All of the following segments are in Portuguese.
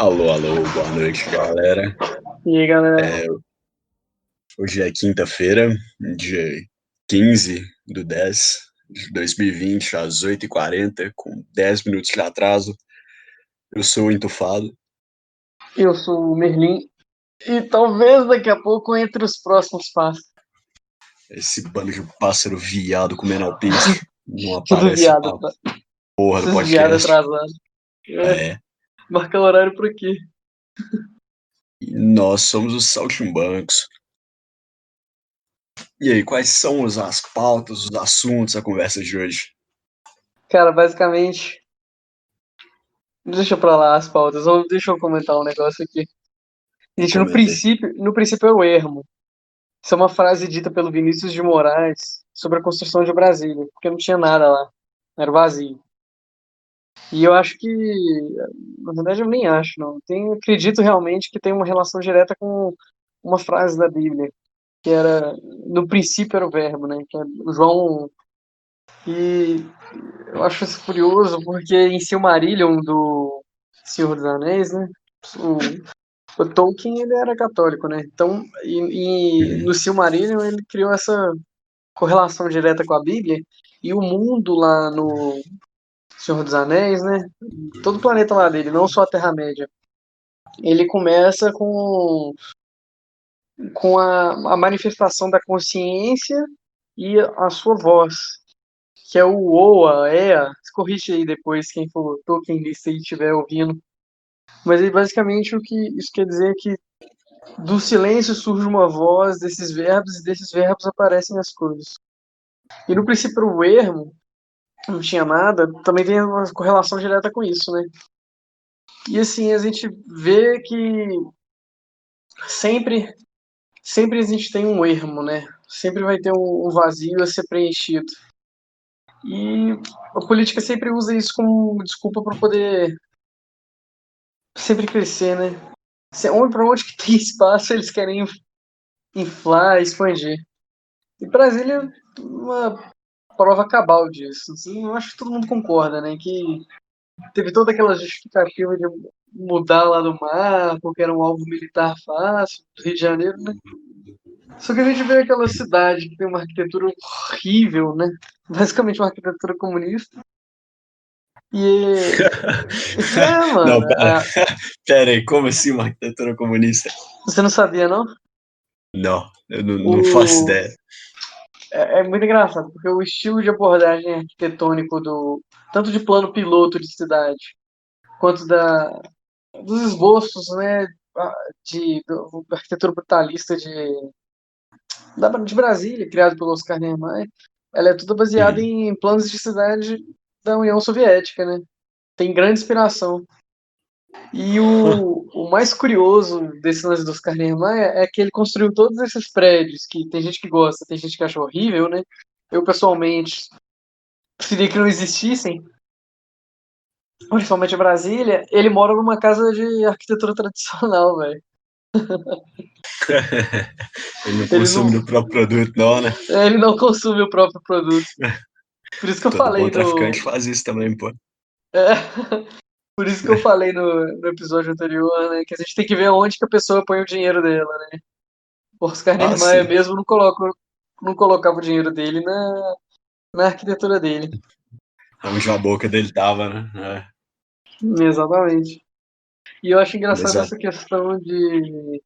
Alô, alô, boa noite, galera. E aí, galera? Hoje é quinta-feira, dia 15/10/2020, às 8h40, com 10 minutos de atraso. Eu sou o Entufado. Eu sou o Merlin e talvez daqui a pouco entre os próximos passos. Esse bando de pássaro viado comendo alpiste não Tudo aparece viado, pra porra do esses viados podcast. atrasados. É, Marcar horário por aqui. e nós somos os Saltimbancos. E aí, quais são as pautas, os assuntos da conversa de hoje? Cara, basicamente, deixa pra lá as pautas. Deixa eu comentar um negócio aqui. Gente, no Comenta aí. princípio, no princípio é o ermo. Isso é uma frase dita pelo Vinícius de Moraes sobre a construção de Brasília, porque não tinha nada lá. Era vazio. E eu acho que, na verdade, eu nem acho, não. Acredito realmente que tem uma relação direta com uma frase da Bíblia, que era, no princípio era o verbo, né? Que é João 1. E eu acho isso curioso porque em Silmarillion do Senhor dos Anéis, né? O Tolkien ele era católico, né? Então, no Silmarillion ele criou essa correlação direta com a Bíblia e o mundo lá no Senhor dos Anéis, né? Todo o planeta lá dele, não só a Terra-média. Ele começa com a manifestação da consciência e a sua voz, que é o Oa, Ea, se corrige aí depois, quem for Tolkienista e estiver ouvindo. Mas aí, basicamente o que isso quer dizer é que do silêncio surge uma voz desses verbos e desses verbos aparecem as coisas. E no princípio o ermo, não tinha nada, também tem uma correlação direta com isso, né? E assim, a gente vê que sempre, sempre a gente tem um ermo, né? Sempre vai ter um vazio a ser preenchido. E a política sempre usa isso como desculpa para poder sempre crescer, né? Para onde que tem espaço, eles querem inflar, expandir. E Brasília é uma prova cabal disso. Assim, eu acho que todo mundo concorda, né? Que teve toda aquela justificativa de mudar lá do mar, porque era um alvo militar fácil, do Rio de Janeiro, né? Só que a gente vê aquela cidade que tem uma arquitetura horrível, né? Basicamente uma arquitetura comunista. E Não, mano, pera aí, como assim uma arquitetura comunista? você não sabia, não? Não, eu não faço O, ideia. é muito engraçado, porque o estilo de abordagem arquitetônico tanto de plano piloto de cidade, quanto dos esboços, né, da arquitetura brutalista de Brasília, criado pelo Oscar Niemeyer, ela é toda baseada Uhum. em planos de cidade da União Soviética, né? Tem grande inspiração. E o mais curioso desse lance do Oscar Niemeyer é que ele construiu todos esses prédios, que tem gente que gosta, tem gente que acha horrível, né? Eu, pessoalmente, preferia que não existissem, principalmente em Brasília. Ele mora numa casa de arquitetura tradicional, velho. Ele não Ele consome não, do próprio produto, não, né? ele não consome o próprio produto. Por isso que eu Todo falei bom no. traficante faz isso também, pô. É, por isso que eu falei no episódio anterior, né? Que a gente tem que ver onde que a pessoa põe o dinheiro dela, né? O Oscar Ah, Niemeyer sim. mesmo não colocava o dinheiro dele na arquitetura dele. Onde a boca dele tava, né? Exatamente. E eu acho Mas engraçado essa questão de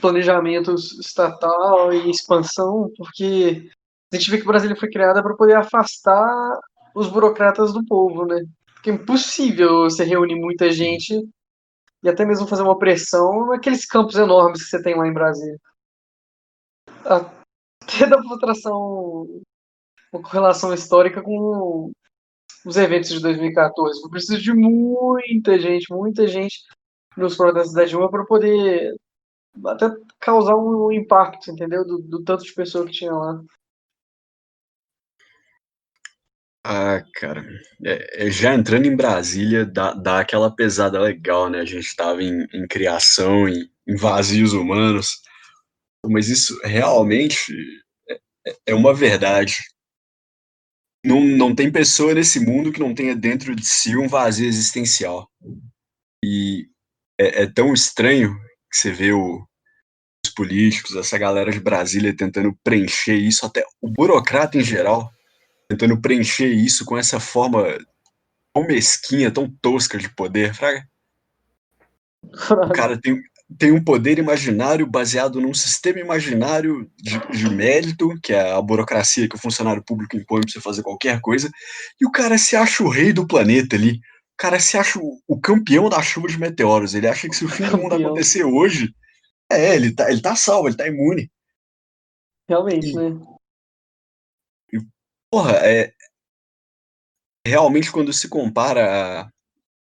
planejamento estatal e expansão, porque a gente vê que Brasília foi criada para poder afastar os burocratas do povo, né? Porque é impossível você reunir muita gente e até mesmo fazer uma pressão naqueles campos enormes que você tem lá em Brasília. Até dá pra traçar uma correlação histórica com os eventos de 2014. Foi preciso de muita gente nos protestos da Dilma para poder até causar um impacto, entendeu? Do tanto de pessoa que tinha lá. Ah, cara, já entrando em Brasília, dá aquela pesada legal, né? A gente tava em criação, em vazios humanos, mas isso realmente é uma verdade. Não tem pessoa nesse mundo que não tenha dentro de si um vazio existencial. é tão estranho que você vê os políticos, essa galera de Brasília tentando preencher isso, até o burocrata em geral, tentando preencher isso com essa forma tão mesquinha, tão tosca de poder, fraga. O Fraga. cara tem um poder imaginário baseado num sistema imaginário de mérito, que é a burocracia que o funcionário público impõe pra você fazer qualquer coisa, e o cara se acha o rei do planeta ali. O cara se acha o campeão da chuva de meteoros. Ele acha que se o fim do mundo Campeão. acontecer hoje, ele tá salvo, ele tá imune. Realmente, E, né? e porra, realmente quando se compara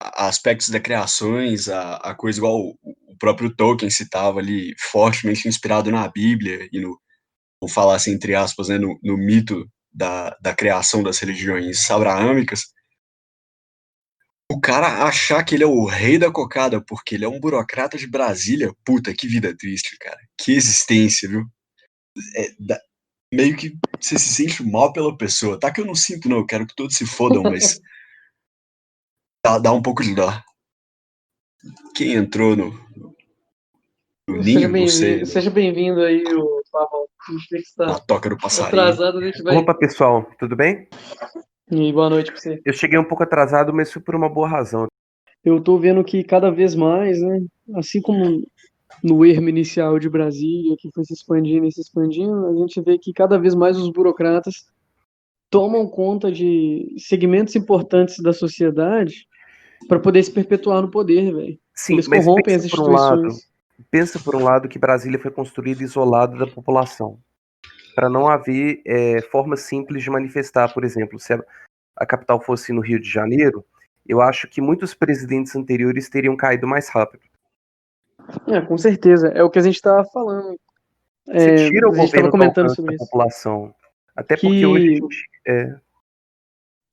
a aspectos da criações, a coisa igual o próprio Tolkien citava ali, fortemente inspirado na Bíblia e no, vou falar assim, entre aspas, né, no mito da criação das religiões abraâmicas, o cara achar que ele é o rei da cocada porque ele é um burocrata de Brasília, puta, que vida triste, cara. Que existência, viu? É, meio que você se sente mal pela pessoa. Tá que eu não sinto, não, eu quero que todos se fodam, mas dá um pouco de dó. Quem entrou no Seja ninho, não sei, bem-vindo, seja bem-vindo aí, o Pavão. A gente tem que na estar toca do passarinho. atrasado, a gente vai. Opa, pessoal, tudo bem? E boa noite pra você. Eu cheguei um pouco atrasado, mas foi por uma boa razão. Eu tô vendo que cada vez mais, né? Assim como no ermo inicial de Brasília, que foi se expandindo, a gente vê que cada vez mais os burocratas tomam conta de segmentos importantes da sociedade para poder se perpetuar no poder, velho. Sim, Eles mas corrompem as instituições. pensa por um lado que Brasília foi construída isolada da população, para não haver forma simples de manifestar. Por exemplo, se a capital fosse no Rio de Janeiro, eu acho que muitos presidentes anteriores teriam caído mais rápido. Com certeza. É o que a gente estava falando. Você tira o A gente estava governo do comentando alcance da sobre isso. população. Até porque hoje a Que, gente.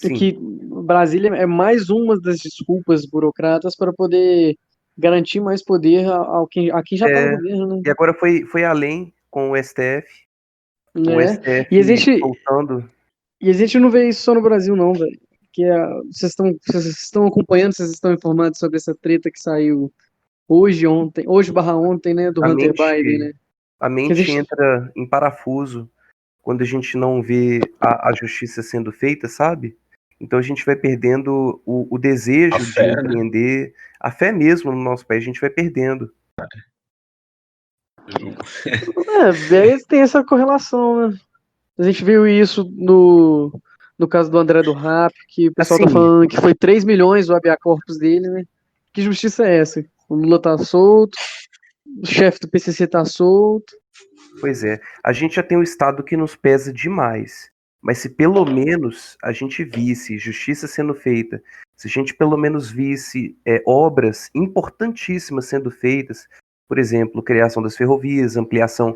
Sim, que Brasília é mais uma das desculpas burocratas para poder garantir mais poder a quem já está no é, governo, né? e agora foi além com o Né? E a STF gente, soltando. e a gente não vê isso só no Brasil, não, velho. Que vocês estão acompanhando, vocês estão informados sobre essa treta que saiu hoje barra ontem, né, do A Hunter Biden, mente, né? a Que a mente gente, entra em parafuso quando a gente não vê a justiça sendo feita, sabe? Então a gente vai perdendo o A desejo de fé, né? empreender, a fé mesmo no nosso país, a gente vai perdendo. tem essa correlação, né? A gente viu isso no caso do André do Rap, que o pessoal tá Assim, falando que foi 3 milhões o habeas corpus dele, né? Que justiça é essa? O Lula tá solto, o chefe do PCC tá solto. pois é, a gente já tem um Estado que nos pesa demais, mas se pelo menos a gente visse justiça sendo feita, se a gente pelo menos visse obras importantíssimas sendo feitas, por exemplo, criação das ferrovias, ampliação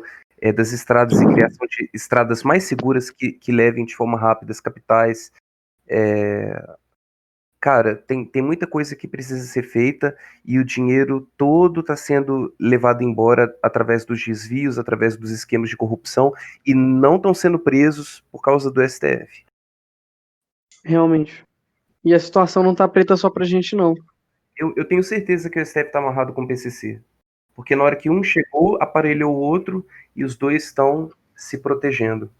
das estradas e criação de estradas mais seguras que levem de forma rápida as capitais, cara, tem muita coisa que precisa ser feita e o dinheiro todo está sendo levado embora através dos desvios, através dos esquemas de corrupção e não estão sendo presos por causa do STF. Realmente. E a situação não tá preta só pra gente, não. Eu tenho certeza que o STF está amarrado com o PCC, porque na hora que um chegou, aparelhou o outro e os dois estão se protegendo.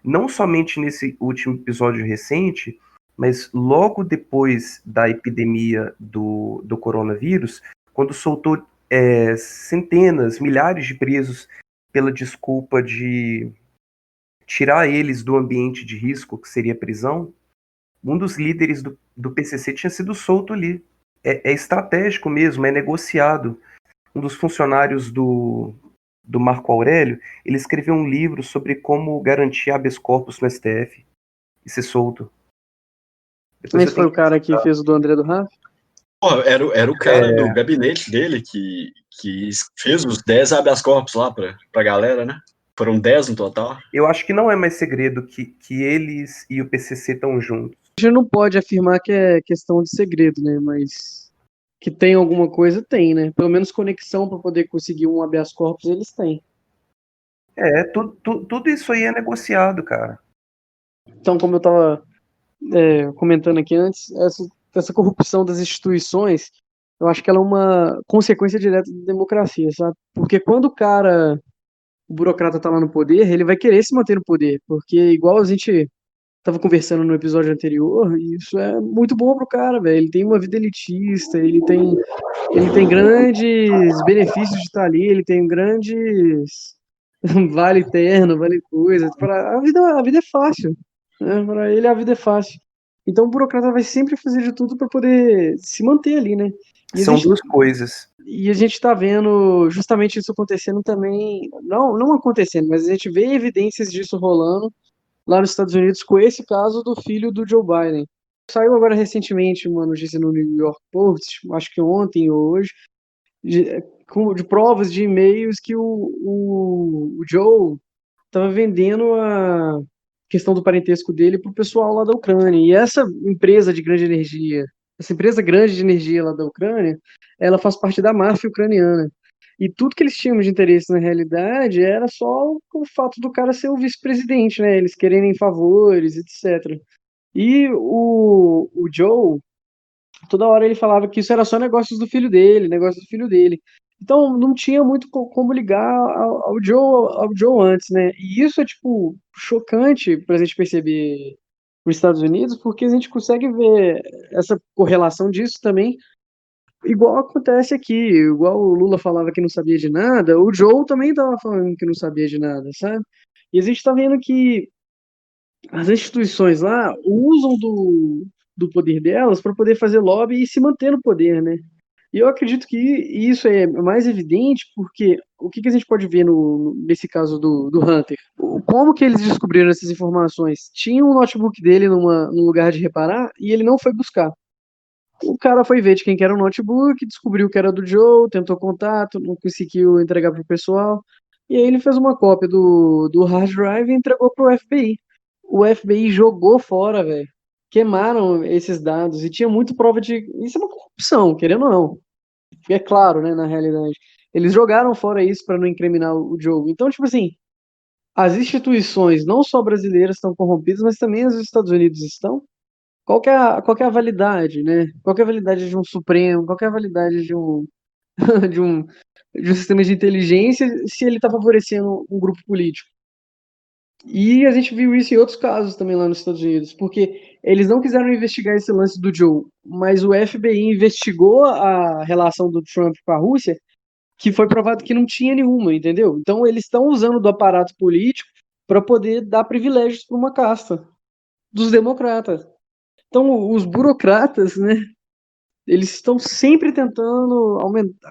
Não somente nesse último episódio recente, mas logo depois da epidemia do coronavírus, quando soltou centenas, milhares de presos pela desculpa de tirar eles do ambiente de risco, que seria a prisão, um dos líderes do PCC tinha sido solto ali. É estratégico mesmo, é negociado. Um dos funcionários do Marco Aurélio, ele escreveu um livro sobre como garantir habeas corpus no STF e ser solto. Depois eu Esse foi tenho o que cara que pesquisar. fez o do André do Rap? Pô, era o cara do É, gabinete dele que fez os 10 habeas corpus lá pra galera, né? Foram 10 no total. eu acho que não é mais segredo que eles e o PCC estão juntos. A gente não pode afirmar que é questão de segredo, né? Mas que tem alguma coisa, tem, né? Pelo menos conexão para poder conseguir um habeas corpus, eles têm. Tudo isso aí é negociado, cara. Então, como eu estava comentando aqui antes, essa corrupção das instituições eu acho que ela é uma consequência direta da democracia, sabe? Porque quando o burocrata tá lá no poder, ele vai querer se manter no poder, porque igual a gente tava conversando no episódio anterior, isso é muito bom pro cara, velho. Ele tem uma vida elitista, ele tem grandes benefícios de estar ali, ele tem grandes vale terno, vale coisa. A vida é fácil, né? Para ele a vida é fácil. Então o burocrata vai sempre fazer de tudo para poder se manter ali, né? E a São gente, duas coisas. e a gente tá vendo justamente isso acontecendo também, não acontecendo, mas a gente vê evidências disso rolando lá nos Estados Unidos com esse caso do filho do Joe Biden. Saiu agora recentemente uma notícia no New York Post, acho que ontem ou hoje, de provas de e-mails que o Joe estava vendendo a questão do parentesco dele para o pessoal lá da Ucrânia. E essa empresa de grande energia, essa empresa grande de energia lá da Ucrânia, ela faz parte da máfia ucraniana. E tudo que eles tinham de interesse na realidade era só o fato do cara ser o vice-presidente, né? Eles quererem favores, etc. E o Joe, toda hora ele falava que isso era só negócios do filho dele, negócios do filho dele. Então não tinha muito como ligar ao Joe antes, né? E isso é, tipo, chocante pra gente perceber nos Estados Unidos, porque a gente consegue ver essa correlação disso também, igual acontece aqui, igual o Lula falava que não sabia de nada, o Joe também tava falando que não sabia de nada, sabe? E a gente tá vendo que as instituições lá usam do poder delas para poder fazer lobby e se manter no poder, né? E eu acredito que isso é mais evidente porque o que a gente pode ver nesse caso do Hunter? Como que eles descobriram essas informações? Tinha um notebook dele num lugar de reparar e ele não foi buscar. O cara foi ver de quem que era o notebook, descobriu que era do Joe, tentou contato, não conseguiu entregar pro pessoal. E aí ele fez uma cópia do hard drive e entregou pro FBI. O FBI jogou fora, velho. Queimaram esses dados e tinha muito prova de. Isso é uma corrupção, querendo ou não. É claro, né, na realidade. Eles jogaram fora isso para não incriminar o Joe. Então, tipo assim, as instituições, não só brasileiras, estão corrompidas, mas também os Estados Unidos estão. Qual que é a validade, né? Qual que é a validade de um Supremo? Qual que é a validade de um, de um sistema de inteligência se ele está favorecendo um grupo político? E a gente viu isso em outros casos também lá nos Estados Unidos, porque eles não quiseram investigar esse lance do Joe, mas o FBI investigou a relação do Trump com a Rússia, que foi provado que não tinha nenhuma, entendeu? Então eles estão usando do aparato político para poder dar privilégios para uma casta dos democratas. Então os burocratas, né, eles estão sempre tentando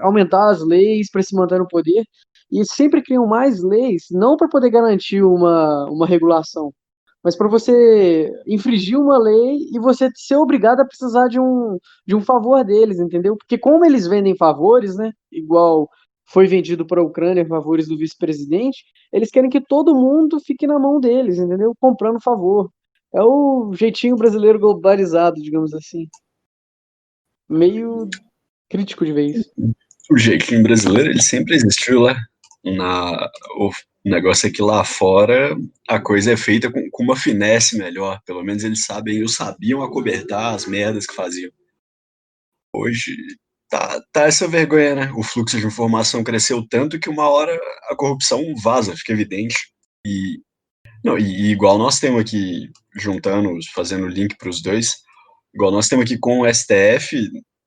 aumentar as leis para se manter no poder e sempre criam mais leis, não para poder garantir uma regulação, mas para você infringir uma lei e você ser obrigado a precisar de um favor deles, entendeu? Porque como eles vendem favores, né, igual foi vendido para a Ucrânia favores do vice-presidente, eles querem que todo mundo fique na mão deles, entendeu? Comprando favor. É o jeitinho brasileiro globalizado, digamos assim. Meio crítico de vez. O jeitinho brasileiro, ele sempre existiu lá. O negócio é que lá fora a coisa é feita com uma finesse melhor. Pelo menos eles sabem, eles sabiam acobertar as merdas que faziam. Hoje tá essa vergonha, né? O fluxo de informação cresceu tanto que uma hora a corrupção vaza, fica evidente. E, não, e igual nós temos aqui, juntando, fazendo link para os dois, igual nós temos aqui com o STF,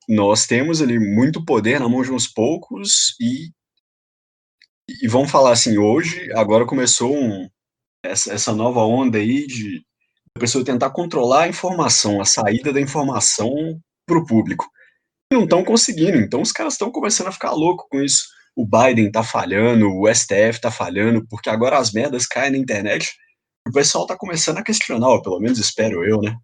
nós temos ali muito poder na mão de uns poucos e vamos falar assim, hoje, agora começou essa nova onda aí de a pessoa tentar controlar a informação, a saída da informação para o público. E não estão conseguindo, então os caras estão começando a ficar louco com isso. O Biden tá falhando, o STF tá falhando, porque agora as merdas caem na internet e o pessoal tá começando a questionar, ou pelo menos espero eu, né?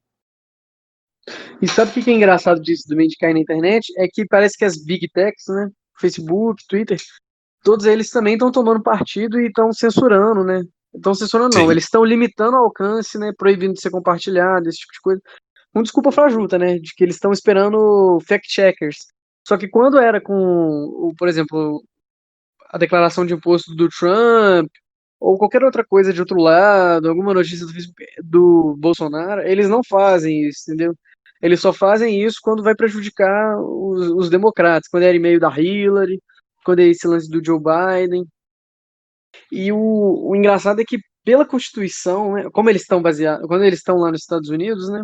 E sabe o que é engraçado disso também de cair na internet? É que parece que as big techs, né? Facebook, Twitter, todos eles também estão tomando partido e estão censurando, né? Estão censurando, não, Sim. eles estão limitando o alcance, né? Proibindo de ser compartilhado, esse tipo de coisa. Com desculpa fajuta, né? De que eles estão esperando fact-checkers. Só que quando era com, por exemplo, a declaração de imposto do Trump, ou qualquer outra coisa de outro lado, alguma notícia do Facebook do Bolsonaro, eles não fazem isso, entendeu? Eles só fazem isso quando vai prejudicar os democratas, quando era e-mail da Hillary, quando é esse lance do Joe Biden. E o engraçado é que, pela Constituição, né, como eles estão baseados, quando eles estão lá nos Estados Unidos, né,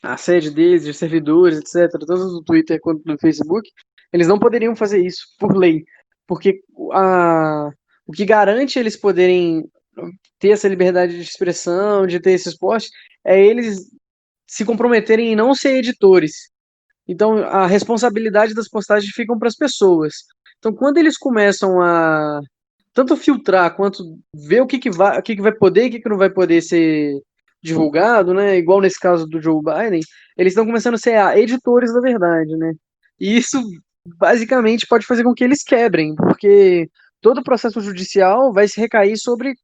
a sede deles, os servidores, etc., tanto do Twitter quanto do Facebook, eles não poderiam fazer isso por lei, porque o que garante eles poderem ter essa liberdade de expressão, de ter esse esporte, é eles se comprometerem em não ser editores. Então, a responsabilidade das postagens ficam para as pessoas. Então, quando eles começam a tanto filtrar quanto ver o que vai poder e o que não vai poder ser divulgado, né? Igual nesse caso do Joe Biden, eles estão começando a ser editores da verdade, né? E isso basicamente pode fazer com que eles quebrem, porque todo o processo judicial vai se recair sobre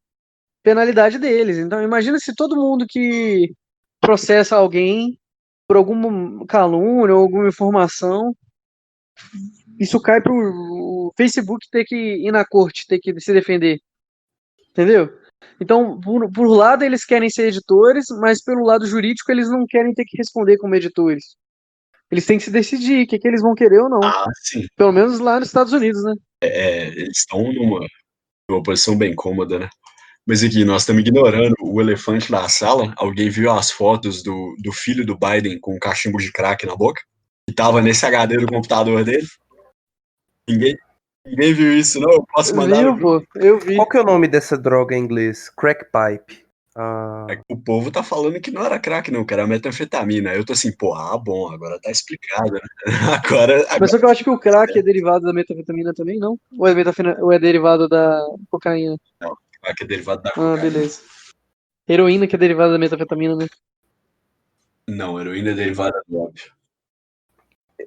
penalidade deles. Então, imagina se todo mundo que processa alguém por alguma calúnia ou alguma informação, isso cai para o Facebook ter que ir na corte, ter que se defender. Entendeu? Então, por lado, eles querem ser editores, mas pelo lado jurídico, eles não querem ter que responder como editores. Eles têm que se decidir o que eles vão querer ou não. Ah, sim. Pelo menos lá nos Estados Unidos, né? Eles estão numa posição bem cômoda, né? Mas aqui, nós estamos ignorando o elefante da sala. Alguém viu as fotos do filho do Biden com um cachimbo de crack na boca? Que tava nesse HD do computador dele? Ninguém, ninguém viu isso, não? Eu posso mandar no Viu, grupo? pô? Eu vi. Qual que é o nome dessa droga em inglês? Crack pipe. O povo tá falando que não era crack, não, que era metanfetamina. Eu tô assim, pô, bom, agora tá explicado, né? Agora Mas só que eu acho que o crack é derivado da metanfetamina também, não? Ou é derivado da cocaína? não, crack é derivado da Ah, cocaína. beleza. Heroína que é derivada da metanfetamina, né? Não, heroína é derivada do ópio.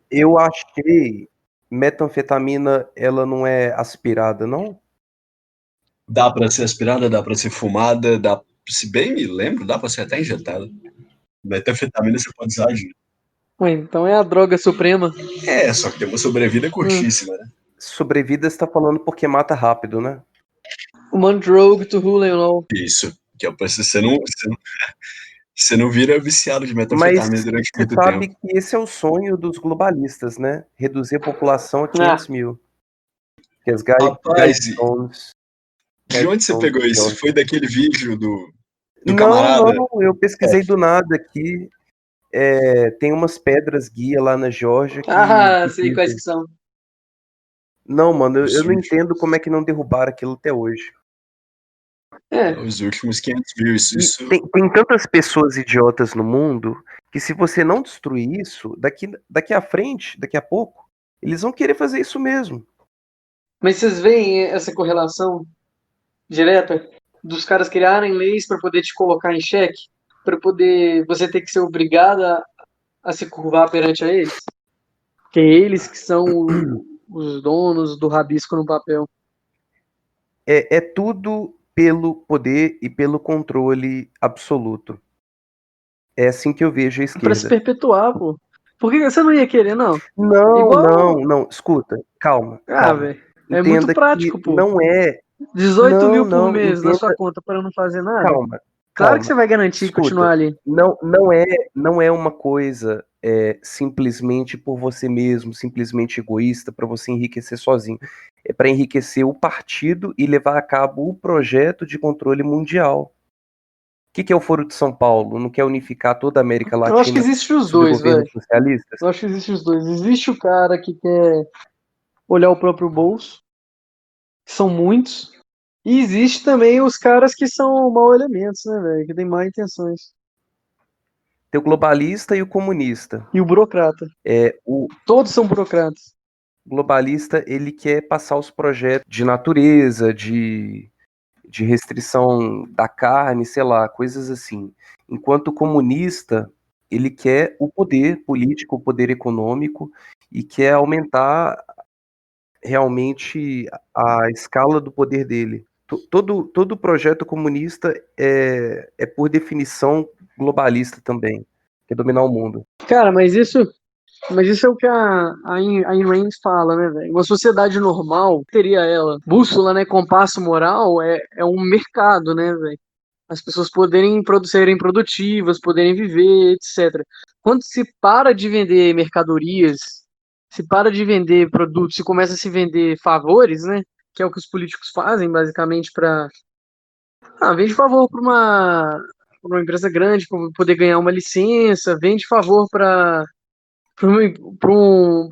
Eu achei metanfetamina, ela não é aspirada, não? Dá pra ser aspirada, dá pra ser fumada, se bem me lembro, dá pra ser até injetada. Metanfetamina você pode usar de... Ué, então é a droga suprema. Só que tem uma sobrevida curtíssima, né? Sobrevida você tá falando porque mata rápido, né? One drug to rule you know. Isso. Que é pra você não vira viciado de Mas metanfetamina durante você muito sabe tempo. que esse é o sonho dos globalistas, né? Reduzir a população a 500 mil. Que as Rapaz, Guidestones. de onde você pegou isso? Foi daquele vídeo do camarada? Não, eu pesquisei do nada aqui. Tem umas pedras guia lá na Geórgia que Sei quais que são. Não, mano, eu não últimos- entendo como é que não derrubaram aquilo até hoje. Os últimos 500 mil, isso... Tem tantas pessoas idiotas no mundo que se você não destruir isso, daqui à frente, daqui a pouco, eles vão querer fazer isso mesmo. Mas vocês veem essa correlação direta dos caras criarem leis para poder te colocar em xeque, para poder você ter que ser obrigado a se curvar perante a eles? Que é eles que são os donos do rabisco no papel. É tudo pelo poder e pelo controle absoluto. É assim que eu vejo a Para se esquerda. perpetuar, pô. Por que você não ia querer, não? Não. Escuta, calma. Velho. É muito Entenda prático, que pô. não é. 18 mil por Não, mês na entenda. sua conta para não fazer nada? Calma. Claro que você vai garantir Escuta, continuar ali. não é uma coisa simplesmente por você mesmo, simplesmente egoísta, para você enriquecer sozinho. É para enriquecer o partido e levar a cabo o projeto de controle mundial. O que é o Foro de São Paulo? Não quer unificar toda a América Latina? Eu acho que existe os sob dois, governos velho. socialistas? Eu acho que existe os dois. Existe o cara que quer olhar o próprio bolso, que são muitos. E existe também os caras que são mau elementos, né, velho? Que tem má intenções. Tem o globalista e o comunista. E o burocrata. O Todos são burocratas. globalista, ele quer passar os projetos de natureza, de restrição da carne, sei lá, coisas assim. Enquanto o comunista, ele quer o poder político, o poder econômico e quer aumentar realmente a escala do poder dele. Todo projeto comunista é por definição globalista também, quer dominar o mundo. Cara, mas isso é o que a Ayn Rand fala, né, velho? Uma sociedade normal teria ela. Bússola, né? Compasso moral é um mercado, né, velho? as pessoas poderem serem produtivas, poderem viver, etc. Quando se para de vender mercadorias, se para de vender produtos, se começa a se vender favores, né? Que é o que os políticos fazem, basicamente, vende favor pra uma empresa grande, para poder ganhar uma licença, vende favor para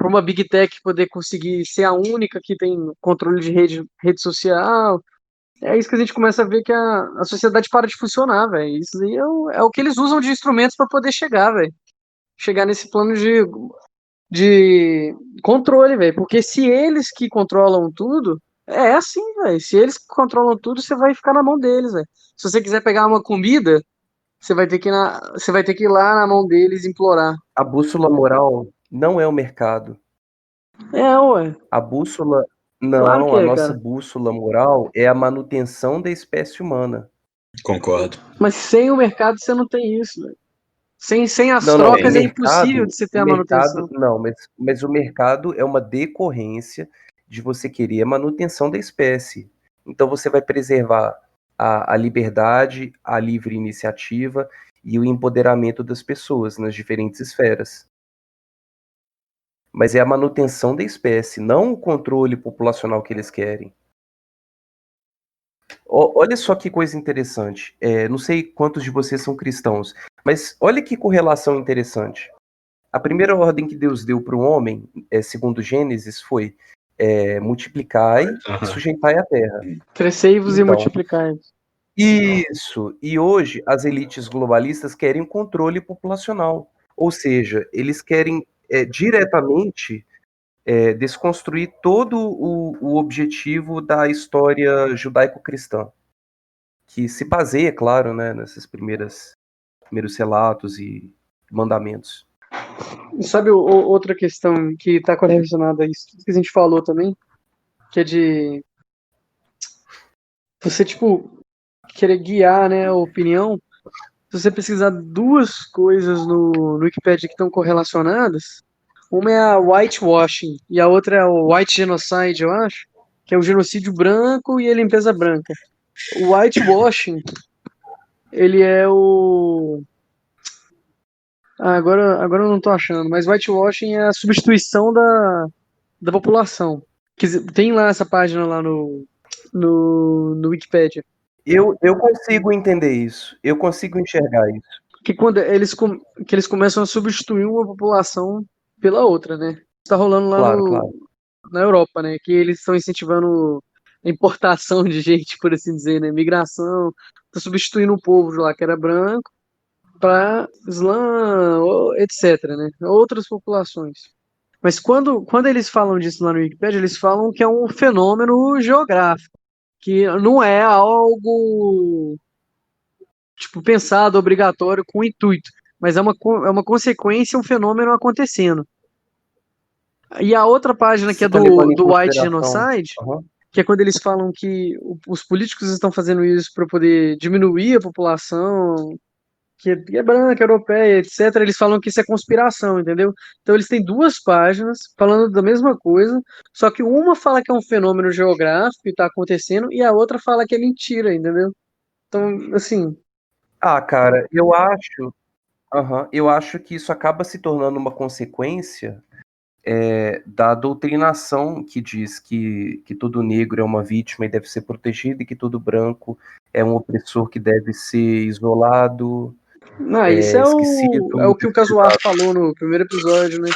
uma Big Tech poder conseguir ser a única que tem controle de rede social. É isso que a gente começa a ver que a sociedade para de funcionar, velho. Isso aí é o que eles usam de instrumentos para poder chegar, velho. Chegar nesse plano de controle, velho. Porque se eles que controlam tudo, é assim, velho. Se eles que controlam tudo, você vai ficar na mão deles, velho. Se você quiser pegar uma comida, você vai ter que ir lá na mão deles implorar. A bússola moral não é o mercado. É, ué. A bússola. Claro Não, que a é, nossa cara. bússola moral é a manutenção da espécie humana. Concordo. Mas sem o mercado você não tem isso, velho. Sem as Não, trocas é impossível de você ter o a mercado, manutenção. não, mas o mercado é uma decorrência de você querer a manutenção da espécie. Então você vai preservar a liberdade, a livre iniciativa e o empoderamento das pessoas nas diferentes esferas. Mas é a manutenção da espécie, não o controle populacional que eles querem. Olha só que coisa interessante. Não sei quantos de vocês são cristãos, mas olha que correlação interessante. A primeira ordem que Deus deu para o homem, segundo Gênesis, foi multiplicai e sujeitai a terra. Crescei-vos e Então, multiplicai. isso. E hoje as elites globalistas querem controle populacional. Ou seja, eles querem diretamente desconstruir todo o objetivo da história judaico-cristã, que se baseia, claro, né, nesses primeiros relatos e mandamentos. E sabe outra questão que está relacionada a isso que a gente falou também? Que é de você, tipo, querer guiar, né, a opinião. Se você pesquisar duas coisas no Wikipedia que estão correlacionadas, uma é a whitewashing e a outra é o white genocide, eu acho, que é o genocídio branco e a limpeza branca. O whitewashing, ele é o... agora eu não tô achando, mas whitewashing é a substituição da população. Tem lá essa página lá no Wikipedia. Eu consigo entender isso. Eu consigo enxergar isso. Que quando que eles começam a substituir uma população pela outra, né? Está rolando lá Claro, claro. na Europa, né? Que eles estão incentivando a importação de gente, por assim dizer, né? Migração. Tá substituindo o povo de lá que era branco para Islã, etc, né? Outras populações. Mas quando eles falam disso lá no Wikipedia, eles falam que é um fenômeno geográfico, que não é algo tipo pensado, obrigatório, com intuito, mas é uma consequência, um fenômeno acontecendo. E a outra página que Você é está levando em do White consideração. Genocide, Uhum. que é quando eles falam que os políticos estão fazendo isso para poder diminuir a população que é branca, europeia, etc., eles falam que isso é conspiração, entendeu? Então eles têm duas páginas falando da mesma coisa, só que uma fala que é um fenômeno geográfico e está acontecendo, e a outra fala que é mentira, entendeu? Então, assim. Ah, cara, eu acho que isso acaba se tornando uma consequência da doutrinação que diz que todo negro é uma vítima e deve ser protegido e que todo branco é um opressor que deve ser isolado, Não, isso esquecido, é o que o Casuar desprezado. falou no primeiro episódio, né?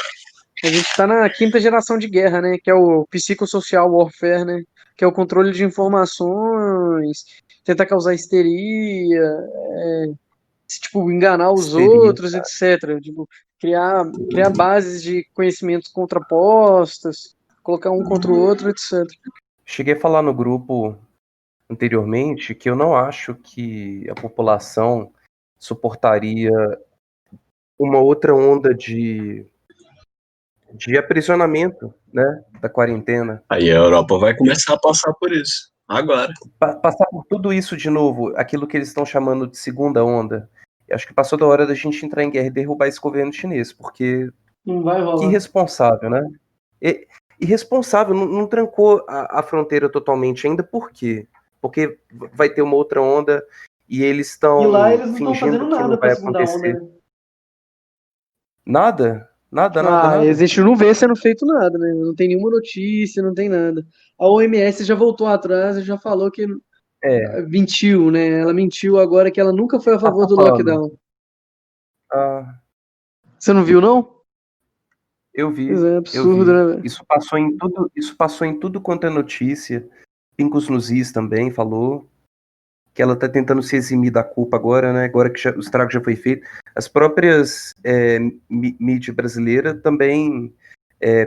A gente tá na quinta geração de guerra, né? Que é o psicossocial warfare, né? Que é o controle de informações, tentar causar histeria, tipo, enganar os Histeria. outros, etc. Tipo, criar bases de conhecimentos contrapostas, colocar um contra o outro, etc. Cheguei a falar no grupo anteriormente que eu não acho que a população suportaria uma outra onda de aprisionamento, né, da quarentena. Aí a Europa vai começar a passar por isso. Agora. Passar por tudo isso de novo, aquilo que eles estão chamando de segunda onda. Eu acho que passou da hora da gente entrar em guerra e derrubar esse governo chinês, porque Não vai que rolar. irresponsável, né? Irresponsável, não trancou a fronteira totalmente ainda, por quê? Porque vai ter uma outra onda e eles E estão lá eles não estão fingindo fazendo que não nada pra vai segunda onda, acontecer. né? Nada? Nada, nada, Ah, a nada? gente não vê sendo feito nada, né? Não tem nenhuma notícia, não tem nada. A OMS já voltou atrás e já falou que É, mentiu, né? Ela mentiu agora que ela nunca foi a tá favor do falando. lockdown. Ah, Você não viu, não? eu Pois vi, é, eu absurdo, vi. né, velho? Isso passou em tudo quanto é notícia. Pincos nos Is também falou que ela tá tentando se eximir da culpa agora, né? Agora que o estrago já foi feito. As próprias mídia brasileira também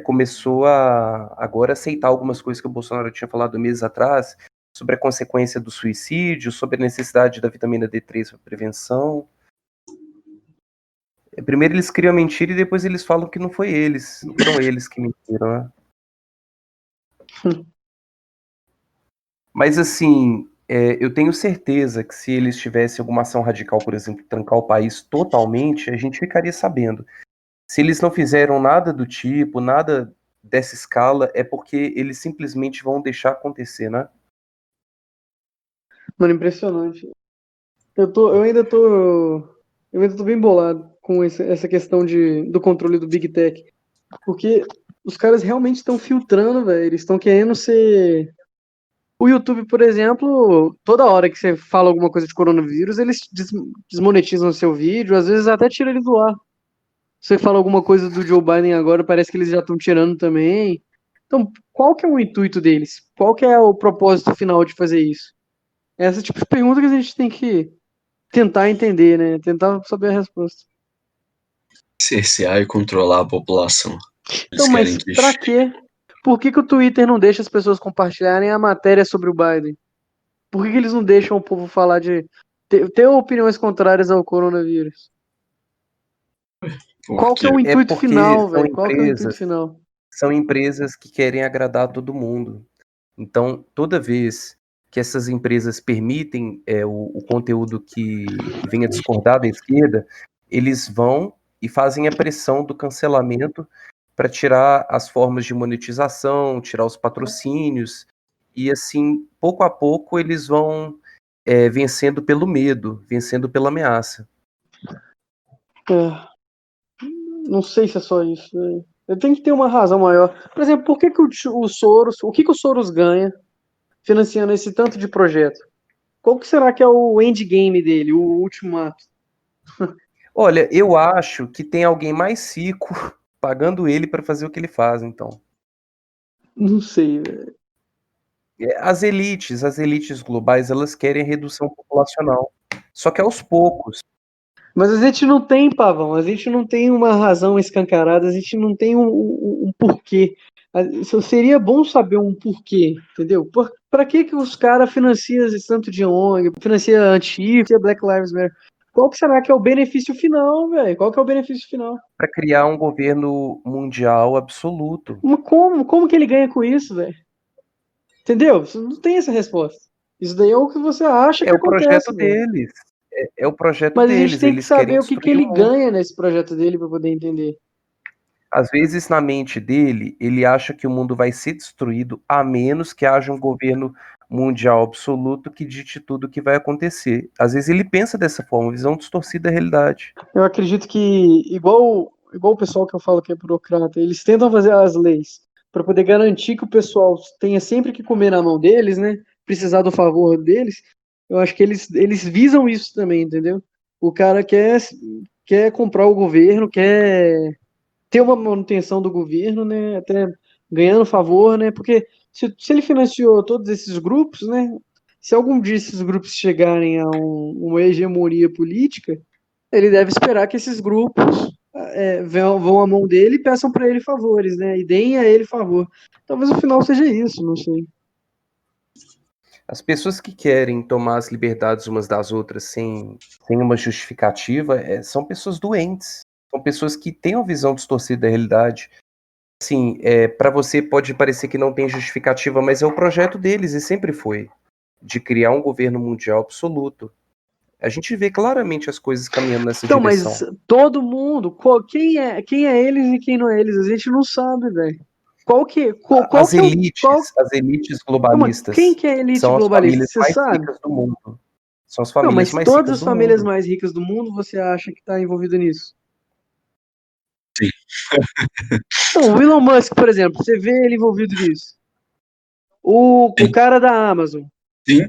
começou a agora aceitar algumas coisas que o Bolsonaro tinha falado meses atrás sobre a consequência do suicídio, sobre a necessidade da vitamina D3 para prevenção. Primeiro eles criam mentira e depois eles falam que não foram eles que mentiram, né? Mas assim, eu tenho certeza que se eles tivessem alguma ação radical, por exemplo, trancar o país totalmente, a gente ficaria sabendo. Se eles não fizeram nada do tipo, nada dessa escala, é porque eles simplesmente vão deixar acontecer, né? Mano, impressionante. Eu ainda tô bem bolado com essa questão do controle do Big Tech. Porque os caras realmente estão filtrando, velho. Eles estão querendo ser. O YouTube, por exemplo, toda hora que você fala alguma coisa de coronavírus, eles desmonetizam o seu vídeo, às vezes até tiram ele do ar. Você fala alguma coisa do Joe Biden agora, parece que eles já estão tirando também. Então, qual que é o intuito deles? Qual que é o propósito final de fazer isso? Essa tipo de pergunta que a gente tem que tentar entender, né? Tentar saber a resposta. Cercear e controlar a população. Então, Eles querem mas que pra quê? Por que que o Twitter não deixa as pessoas compartilharem a matéria sobre o Biden? Por que que eles não deixam o povo falar de ter opiniões contrárias ao coronavírus? Qual que é porque o É intuito porque final, velho? Qual que é o intuito final? são empresas que querem agradar todo mundo. Então, toda vez que essas empresas permitem o conteúdo que venha discordar da esquerda, eles vão e fazem a pressão do cancelamento para tirar as formas de monetização, tirar os patrocínios, e assim, pouco a pouco, eles vão vencendo pelo medo, vencendo pela ameaça. É, não sei se é só isso, velho. Eu tenho que ter uma razão maior. Por exemplo, por que que o Soros, o que que o Soros ganha financiando esse tanto de projeto? Qual que será que é o endgame dele, o último ato? Olha, eu acho que tem alguém mais rico pagando ele para fazer o que ele faz, então. Não sei, velho. As elites globais, elas querem redução populacional. Só que aos poucos. Mas a gente não tem, Pavão, a gente não tem uma razão escancarada, a gente não tem um porquê. Seria bom saber um porquê, entendeu? Pra que que os caras financiam esse tanto de ONG, financia Antifa, Black Lives Matter? Qual que será que é o benefício final, velho? Qual que é o benefício final? Para criar um governo mundial absoluto. Mas como que ele ganha com isso, velho? Entendeu? Você não tem essa resposta. Isso daí é o que você acha É que o projeto acontece, velho. deles. É o projeto Mas a gente deles. tem que Eles querem saber o que que destruir ele o mundo. ganha nesse projeto dele para poder entender. Às vezes, na mente dele, ele acha que o mundo vai ser destruído a menos que haja um governo mundial absoluto que dite tudo o que vai acontecer. Às vezes ele pensa dessa forma, visão distorcida da realidade. Eu acredito que, igual o pessoal que eu falo que é burocrata, eles tentam fazer as leis para poder garantir que o pessoal tenha sempre que comer na mão deles, né? Precisar do favor deles. Eu acho que eles visam isso também, entendeu? O cara quer comprar o governo, quer ter uma manutenção do governo, né? Até ganhando favor, né? Porque se ele financiou todos esses grupos, né? Se algum dia esses grupos chegarem a uma hegemonia política, ele deve esperar que esses grupos vão à mão dele e peçam para ele favores, né? E deem a ele favor. Talvez o final seja isso, não sei. As pessoas que querem tomar as liberdades umas das outras sem uma justificativa são pessoas doentes. São pessoas que têm uma visão distorcida da realidade. Assim, para você pode parecer que não tem justificativa, mas é o projeto deles e sempre foi de criar um governo mundial absoluto. A gente vê claramente as coisas caminhando nessa Então, mas direção. todo mundo, quem é eles e quem não é eles, a gente não sabe, velho. Qual que é o. As elites Não, mas quem globalistas que é a elite são as globalista? famílias Você mais sabe? ricas do mundo. São as Não, famílias mas mais todas ricas as do famílias mundo. mais ricas do mundo você acha que tá envolvido nisso? Sim. Não, o Elon Musk, por exemplo, você vê ele envolvido nisso. O Sim. cara da Amazon. Sim.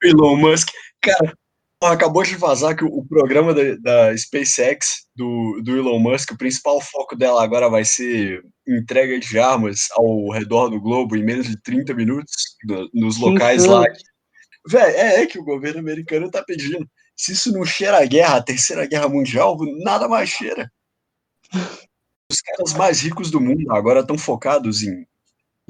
Elon Musk. Cara, acabou de vazar que o programa da SpaceX, do Elon Musk, o principal foco dela agora vai ser entrega de armas ao redor do globo em menos de 30 minutos, nos Que locais lá. insano. Véi, é que o governo americano tá pedindo. Se isso não cheira a guerra, a terceira guerra mundial, nada mais cheira. Os caras mais ricos do mundo agora estão focados e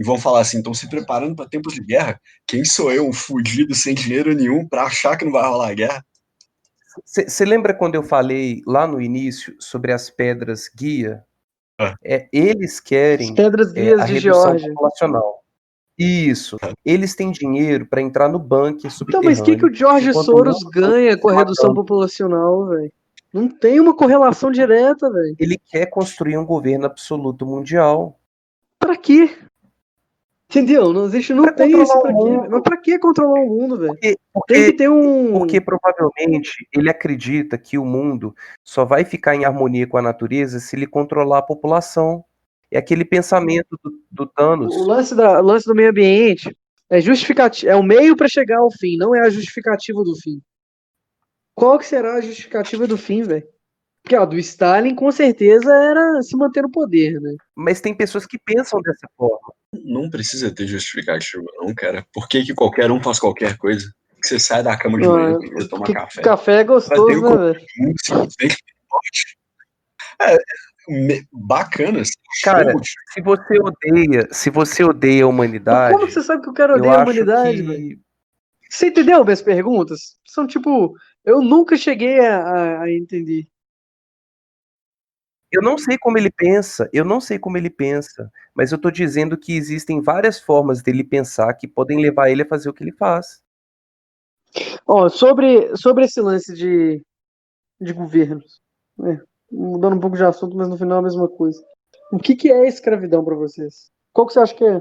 vão falar assim, estão se preparando para tempos de guerra. Quem sou eu, um fudido sem dinheiro nenhum, para achar que não vai rolar guerra? Você lembra quando eu falei lá no início sobre as pedras guia? Ah. Eles As querem pedras guias a de redução Geórgia. populacional. Isso. Eles têm dinheiro para entrar no bunker Então, mas o que subterrâneo, o George enquanto o Soros mundo todo ganha tá com a se redução matando. populacional, velho? Não tem uma correlação direta, velho. Ele quer construir um governo absoluto mundial Pra quê? Entendeu? A gente não para tem esse controlar o pra quê. Mas mundo. pra que controlar o mundo, velho? Porque, Tem que porque, ter um. porque provavelmente ele acredita que o mundo só vai ficar em harmonia com a natureza se ele controlar a população. É aquele pensamento do O Thanos. lance do meio ambiente é justificativo, é o meio pra chegar ao fim, não é a justificativa do fim. Qual que será a justificativa do fim, velho? Porque a do Stalin com certeza era se manter no poder, né? Mas tem pessoas que pensam dessa forma. Não precisa ter justificativa, não, cara. Por que qualquer um faz qualquer coisa? Que você sai da cama de manhã, que você toma Porque café. café é Pra ter gostoso, o né, velho? mundo simplesmente forte. É, bacana, Cara, show. se você odeia a Mas como que humanidade, você sabe que o cara eu odeia a acho humanidade, velho? que Você entendeu minhas perguntas? São tipo, eu nunca cheguei a entender. eu não sei como ele pensa, eu não sei como ele pensa, mas eu tô dizendo que existem várias formas dele pensar que podem levar ele a fazer o que ele faz. Ó, sobre esse lance de governos, né? Mudando um pouco de assunto, mas no final é a mesma coisa. O que é escravidão para vocês? Qual que você acha que é?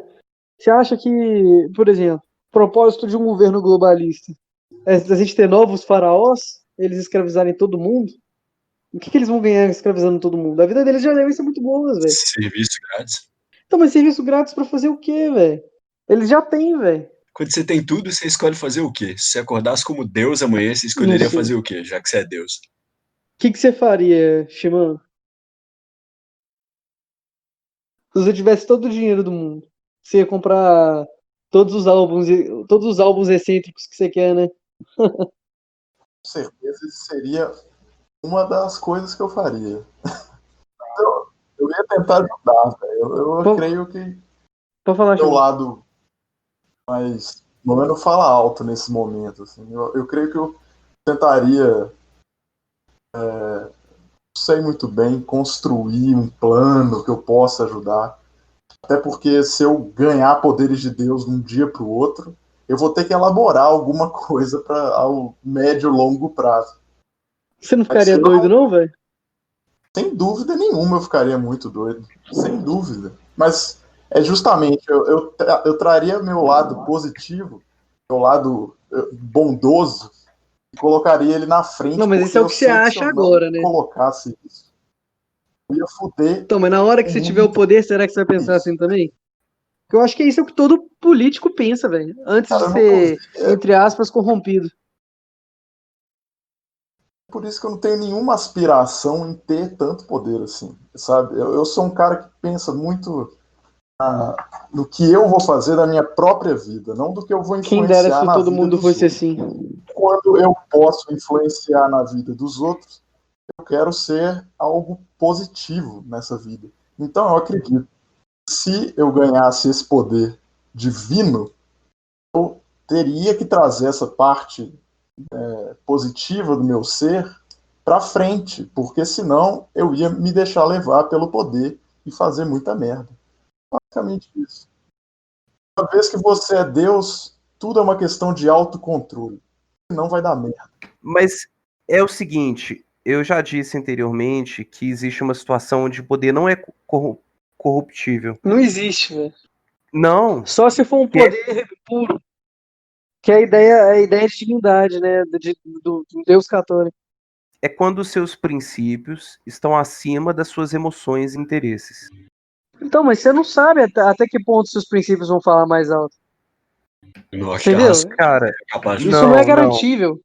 Você acha que, por exemplo, o propósito de um governo globalista é a gente ter novos faraós, eles escravizarem todo mundo? O que eles vão ganhar escravizando todo mundo? A vida deles já devem ser muito boas, velho. Serviço grátis. Então, mas serviço grátis pra fazer o quê, velho? Eles já têm, velho. Quando você tem tudo, você escolhe fazer o quê? Se você acordasse como Deus amanhã, você Não escolheria sei. fazer o quê, já que você é Deus? O que você faria, Shimano? Se você tivesse todo o dinheiro do mundo, você ia comprar todos os álbuns excêntricos que você quer, né? Com certeza isso seria uma das coisas que eu faria. Eu ia tentar ajudar, velho. Eu creio que Pode falar, meu Shimano. lado mais. Pelo menos fala alto nesse momento. Assim. Eu creio que eu tentaria, não sei muito bem, construir um plano que eu possa ajudar. Até porque se eu ganhar poderes de Deus de um dia para o outro, eu vou ter que elaborar alguma coisa para ao médio e longo prazo. Você não Mas ficaria eu doido, não, velho? sem dúvida nenhuma eu ficaria muito doido. Sem dúvida. Mas é justamente, eu traria meu lado positivo, meu lado bondoso, e colocaria ele na frente, Não, mas isso porque é o eu que você sei que se acha eu não agora, né? colocasse isso, eu ia foder Então, mas na hora que o você mundo tiver o inteiro. poder, será que você vai pensar assim Isso. também? Porque eu acho que isso é o que todo político pensa, velho. Antes de Cara, eu não duvido. ser, entre aspas, corrompido. Por isso que eu não tenho nenhuma aspiração em ter tanto poder assim, sabe? Eu sou um cara que pensa muito no que eu vou fazer da minha própria vida, não do que eu vou Quem dera influenciar se na todo vida mundo dos fosse outros. assim. Quando eu posso influenciar na vida dos outros, eu quero ser algo positivo nessa vida. Então eu acredito que se eu ganhasse esse poder divino, eu teria que trazer essa parte positiva do meu ser para frente, porque senão eu ia me deixar levar pelo poder e fazer muita merda. Basicamente isso. Uma vez que você é Deus, tudo é uma questão de autocontrole. Senão vai dar merda. Mas é o seguinte, eu já disse anteriormente que existe uma situação onde o poder não é corruptível. Não existe, velho. Não, Só se for um que é, poder puro. Que é a ideia de divindade, né? Do Deus católico. É quando os seus princípios estão acima das suas emoções e interesses. Então, mas você não sabe até que ponto seus princípios vão falar mais alto. Eu acho que a Entendeu? razão Cara, é capaz de... Isso não é não. garantível.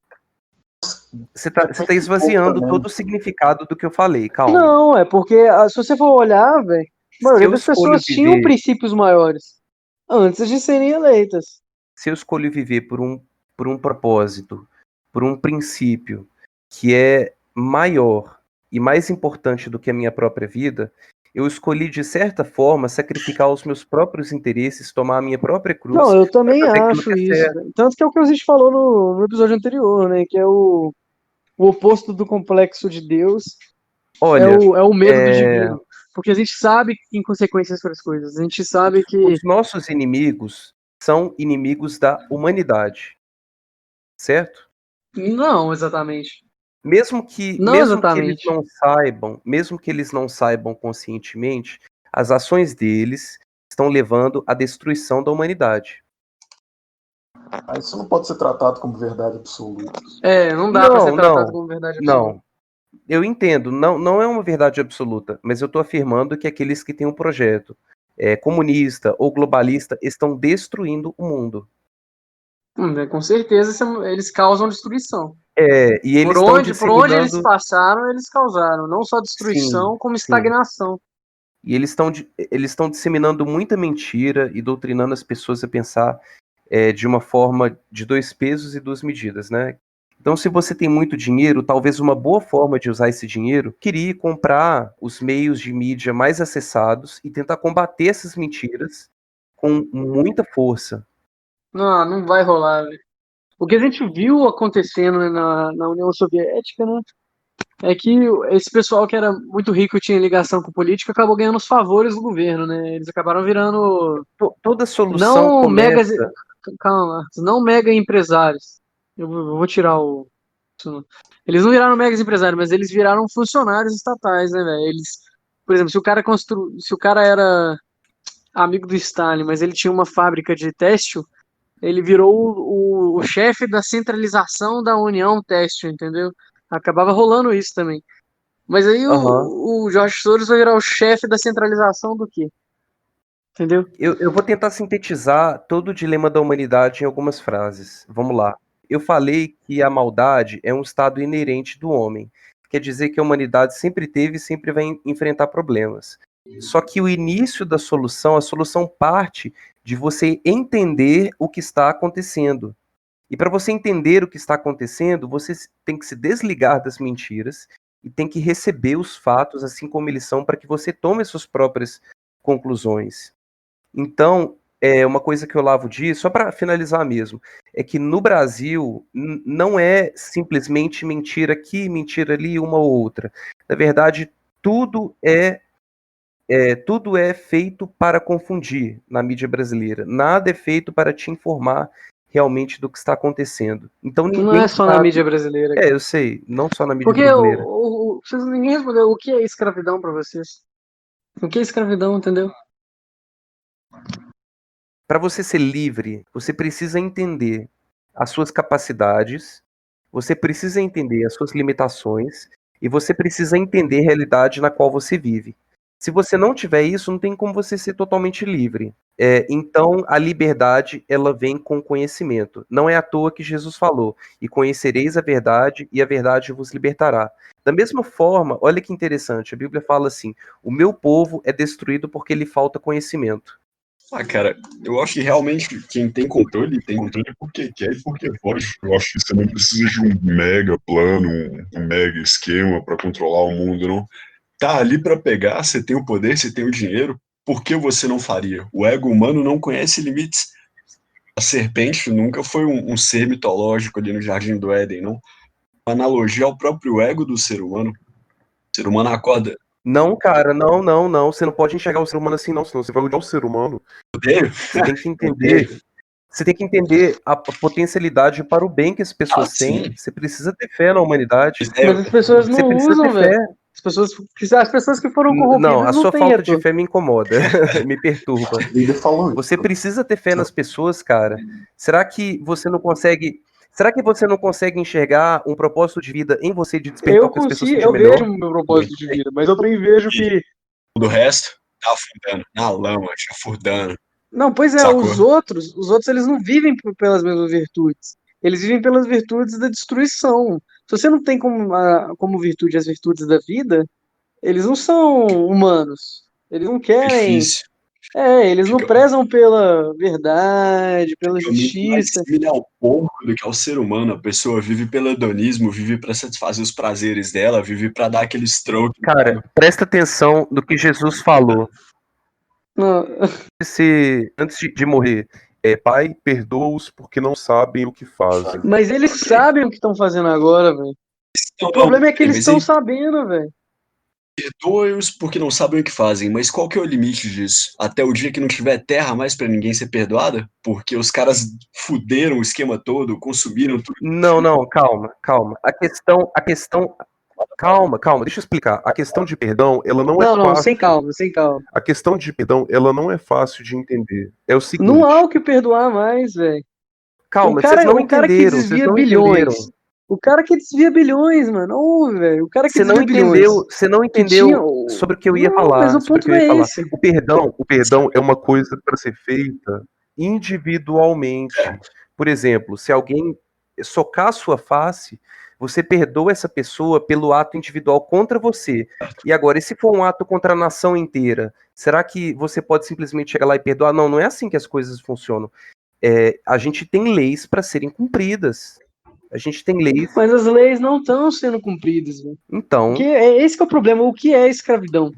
Você tá esvaziando todo o significado do que eu falei, calma. Não, é porque se você for olhar, velho, a Se maioria eu das escolho pessoas tinham viver, princípios maiores antes de serem eleitas. se eu escolho viver por um propósito, por um princípio que é maior e mais importante do que a minha própria vida, eu escolhi, de certa forma, sacrificar os meus próprios interesses, tomar a minha própria cruz Não, eu para também fazer aquilo acho que é isso, certo. velho. Tanto que é o que a gente falou no episódio anterior, né? Que é o oposto do complexo de Deus Olha, é o medo do divino. Porque a gente sabe que tem consequências para as coisas. A gente sabe que. os nossos inimigos são inimigos da humanidade, certo? Não, exatamente. Mesmo que Não eles exatamente. não saibam, mesmo que eles não saibam conscientemente, as ações deles estão levando à destruição da humanidade. Mas isso não pode ser tratado como verdade absoluta. Não dá para ser tratado Não, como verdade absoluta. não. Eu entendo, não é uma verdade absoluta, mas eu estou afirmando que aqueles que têm um projeto comunista ou globalista estão destruindo o mundo. Com certeza eles causam destruição. E eles estão Por onde eles disseminando, passaram, eles causaram. Não só sim, destruição, como sim. estagnação. E eles estão disseminando muita mentira e doutrinando as pessoas a pensar de uma forma de 2 pesos e 2 medidas, né? Então, se você tem muito dinheiro, talvez uma boa forma de usar esse dinheiro seria comprar os meios de mídia mais acessados e tentar combater essas mentiras com muita força. Não vai rolar, velho. O que a gente viu acontecendo, né, na União Soviética, né? É que esse pessoal que era muito rico e tinha ligação com política acabou ganhando os favores do governo, né? Eles acabaram virando Toda solução não megas, começa. calma, não mega empresários. Eu vou tirar o isso não. Eles não viraram megas empresários, mas eles viraram funcionários estatais, né, velho? Eles, por exemplo, se o cara era amigo do Stalin, mas ele tinha uma fábrica de têxtil, ele virou o chefe da centralização da União Têxtil, entendeu? Acabava rolando isso também. Mas aí Aham. o Jorge Soros vai virar o chefe da centralização do quê? Entendeu? Eu vou tentar sintetizar todo o dilema da humanidade em algumas frases. Vamos lá. Eu falei que a maldade é um estado inerente do homem. Quer dizer que a humanidade sempre teve e sempre vai enfrentar problemas. Só que o início da solução, a solução parte de você entender o que está acontecendo. E para você entender o que está acontecendo, você tem que se desligar das mentiras e tem que receber os fatos assim como eles são para que você tome as suas próprias conclusões. Então, uma coisa que o Olavo diz, só para finalizar mesmo, é que no Brasil não é simplesmente mentira aqui, mentira ali, uma ou outra. Na verdade, tudo é feito para confundir na mídia brasileira. Nada é feito para te informar realmente do que está acontecendo. Então Não ninguém é só na sabe. mídia brasileira. Eu sei, não só na mídia Porque brasileira. vocês ninguém respondeu o que é escravidão pra vocês. O que é escravidão, entendeu? Para você ser livre, você precisa entender as suas capacidades, você precisa entender as suas limitações e você precisa entender a realidade na qual você vive. Se você não tiver isso, não tem como você ser totalmente livre. Então, a liberdade, ela vem com conhecimento. Não é à toa que Jesus falou, e conhecereis a verdade, e a verdade vos libertará. Da mesma forma, olha que interessante, a Bíblia fala assim, o meu povo é destruído porque lhe falta conhecimento. Cara, eu acho que realmente quem tem controle porque quer e porque pode. Eu acho que você não precisa de um mega plano, um mega esquema para controlar o mundo, não. Tá ali para pegar, você tem o poder, você tem o dinheiro, por que você não faria? O ego humano não conhece limites. A serpente nunca foi um ser mitológico ali no Jardim do Éden, não. Uma analogia ao próprio ego do ser humano. O ser humano acorda. Não, cara, não. Você não pode enxergar o ser humano assim, não, senão você vai odiar o ser humano. Odeio? Você tem que entender. Você tem que entender a potencialidade para o bem que as pessoas têm. Sim. Você precisa ter fé na humanidade. Mas as pessoas Você não precisa ter usam, velho. fé. As pessoas que foram corrompidas Não, a não sua têm falta de retorno. fé me incomoda, me perturba. Ele falou isso. Você precisa ter fé nas pessoas, cara. Será que você não consegue enxergar um propósito de vida em você de despertar Eu o que as pessoas consigo, sentem eu melhor? vejo o meu propósito de vida, mas eu também vejo que. Do resto, tá afundando na lama, chafurdando. Não, pois é, Sacou? os outros eles não vivem pelas mesmas virtudes. Eles vivem pelas virtudes da destruição. Se você não tem como virtude as virtudes da vida, eles não são humanos. Eles não É querem. difícil. Eles não Fica- prezam pela verdade, pela Fica muito mais justiça. similar ao porco do que ao ser humano. A pessoa vive pelo hedonismo, vive pra satisfazer os prazeres dela, vive pra dar aquele stroke. Cara, presta atenção no que Jesus falou. Não, Antes de morrer, Pai, perdoa-os porque não sabem o que fazem. mas eles sabem o que estão fazendo agora, velho. O problema é que eles estão sabendo, velho. Perdoa-os porque não sabem o que fazem, mas qual que é o limite disso? Até o dia que não tiver terra mais pra ninguém ser perdoada? Porque os caras fuderam o esquema todo, consumiram tudo. Não, calma. Calma, deixa eu explicar. A questão de perdão, ela não é Não, fácil. sem calma. A questão de perdão, ela não é fácil de entender. É o seguinte. Não há o que perdoar mais, velho. Calma, o cara, vocês não o cara que entenderam, vocês desvia não bilhões. entenderam. O cara que desvia bilhões, mano. Ô, velho. O cara que Você não desvia bilhões. entendeu sobre o que eu ia falar. Mas o ponto não é esse. O perdão é uma coisa para ser feita individualmente. Por exemplo, se alguém socar a sua face, você perdoa essa pessoa pelo ato individual contra você. E agora, e se for um ato contra a nação inteira, será que você pode simplesmente chegar lá e perdoar? Não, não é assim que as coisas funcionam. A gente tem leis para serem cumpridas. A gente tem leis. Mas as leis não estão sendo cumpridas, velho. Então, Esse que é o problema. O que é escravidão?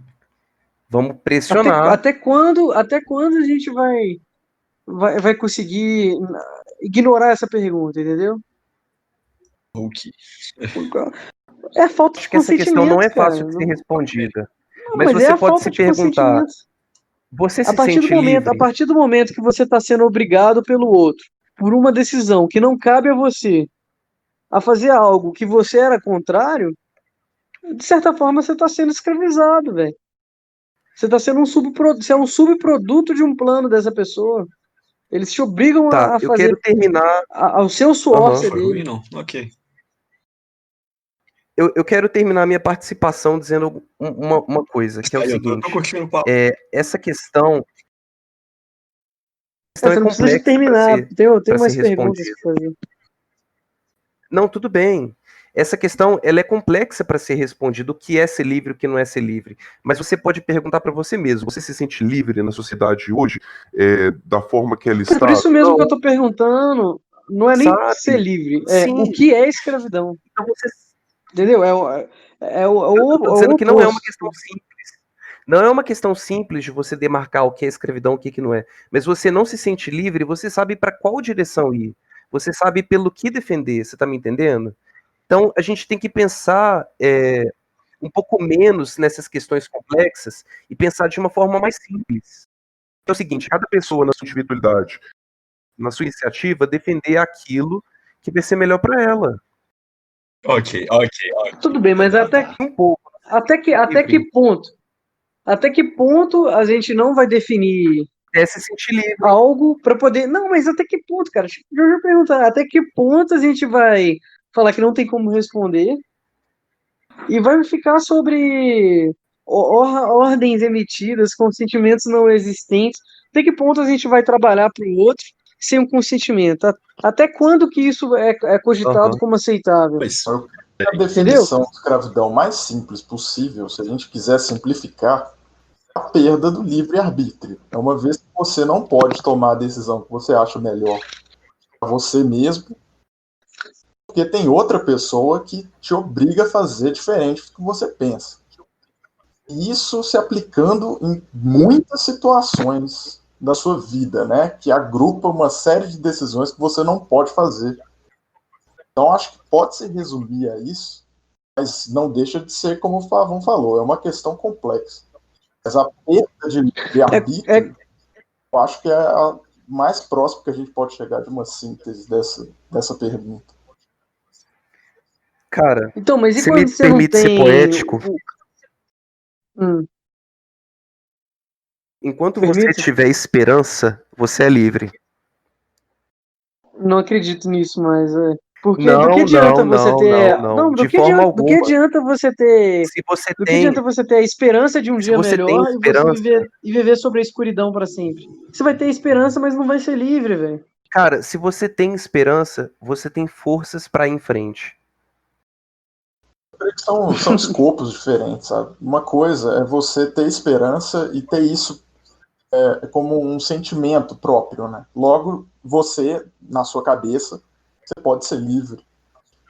vamos pressionar. Até quando a gente vai conseguir ignorar essa pergunta, entendeu? O que? É a falta de Acho que essa questão não é fácil cara. de ser respondida. Não, Mas é você a pode falta se de perguntar: consentimento. você A se partir sente do momento, a livre? partir do momento que você está sendo obrigado pelo outro por uma decisão que não cabe a você a fazer algo que você era contrário, de certa forma você está sendo escravizado, velho. Você está sendo você é um subproduto de um plano dessa pessoa. Eles te obrigam Tá, a eu fazer quero terminar. ao seu suor Aham. ser Foi ruim, dele. não. Ok. Eu quero terminar minha participação dizendo uma coisa, que é o Aí, eu tô seguinte: curtindo o papo. essa questão Você é não precisa de complexa para terminar. ser, Tem pra mais ser perguntas respondida. para fazer. Não, tudo bem. Essa questão ela é complexa para ser respondida. O que é ser livre, o que não é ser livre. Mas você pode perguntar para você mesmo: você se sente livre na sociedade hoje, da forma que ela está? Por isso mesmo Não, que eu tô perguntando, não é nem sabe? ser livre, Sim. o que é escravidão. Então você Entendeu? Eu tô dizendo que não é uma oposto. questão simples. Não é uma questão simples de você demarcar o que é escravidão, o que não é. Mas você não se sente livre, você sabe para qual direção ir. Você sabe pelo que defender, você tá me entendendo? Então a gente tem que pensar um pouco menos nessas questões complexas e pensar de uma forma mais simples. É o seguinte: cada pessoa na sua individualidade, na sua iniciativa, defender aquilo que vai ser melhor para ela. Ok. Tudo bem, mas até Um pouco. que ponto? Até que ponto a gente não vai definir Se sentir livre. algo para poder. Não, mas até que ponto, cara? Eu já perguntar, até que ponto a gente vai falar que não tem como responder e vai ficar sobre ordens emitidas, consentimentos não existentes? Até que ponto a gente vai trabalhar para o outro sem um consentimento? Até quando que isso é cogitado como aceitável? Pois, A definição de escravidão mais simples possível, se a gente quiser simplificar, é a perda do livre-arbítrio. É uma vez que você não pode tomar a decisão que você acha melhor para você mesmo, porque tem outra pessoa que te obriga a fazer diferente do que você pensa. E isso se aplicando em muitas situações da sua vida, né? Que agrupa uma série de decisões que você não pode fazer. Então, acho que pode se resumir a isso, mas não deixa de ser, como o Favão falou, é uma questão complexa. Mas a perda de livre-arbítrio, eu acho que é a mais próxima que a gente pode chegar de uma síntese dessa pergunta. Cara, então, mas e você quando me você não permite ser tem poético? Hum, Enquanto você Permite? tiver esperança, você é livre. Não acredito nisso, mas porque do que Não, adianta não, você não, ter. não, não. Não, De forma do que alguma. adianta você ter. Se você Do que tem, adianta você ter a esperança de um se dia você tem melhor esperança, e viver sobre a escuridão para sempre? Você vai ter esperança, mas não vai ser livre, velho. cara, se você tem esperança, você tem forças pra ir em frente. São escopos diferentes, sabe? Uma coisa é você ter esperança e ter isso como um sentimento próprio, né? Logo, você, na sua cabeça, você pode ser livre.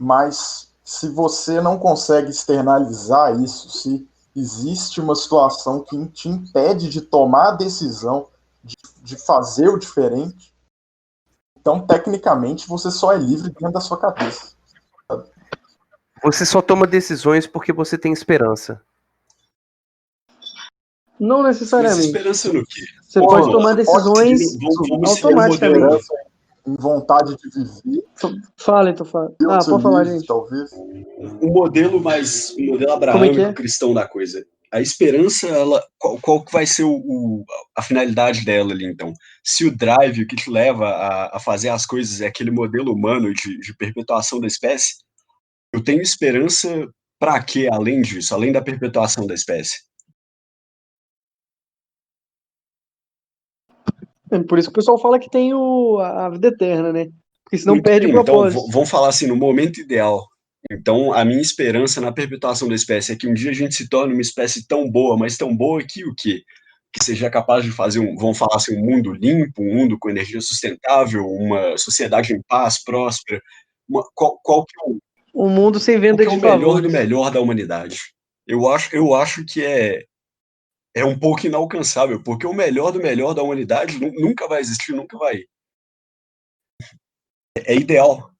Mas se você não consegue externalizar isso, se existe uma situação que te impede de tomar a decisão, de fazer o diferente, então, tecnicamente, você só é livre dentro da sua cabeça. Você só toma decisões porque você tem esperança. Não Mas necessariamente. esperança no quê? Você pode tomar Você pode decisões Vamos ser um modelo. automaticamente. em vontade de viver, Fala, então fala. eu ser Pode falar, livre, gente. talvez. Um modelo Como é que abraâmico é? cristão da coisa. A esperança, ela, qual que vai ser a finalidade dela ali, então? Se o drive, o que te leva a fazer as coisas é aquele modelo humano de perpetuação da espécie, eu tenho esperança para quê, além disso, além da perpetuação da espécie? Por isso que o pessoal fala que tem a vida eterna, né? Porque senão Muito perde o bem, então propósito. vamos falar assim, no momento ideal. Então, a minha esperança na perpetuação da espécie é que um dia a gente se torne uma espécie tão boa, mas tão boa que o quê? Que seja capaz de fazer vamos falar assim, um mundo limpo, um mundo com energia sustentável, uma sociedade em paz, próspera. Qual que é Um mundo sem o venda que é de o melhor do favores. melhor da humanidade? Eu acho que é um pouco inalcançável, porque o melhor do melhor da humanidade nunca vai existir, nunca vai. É ideal.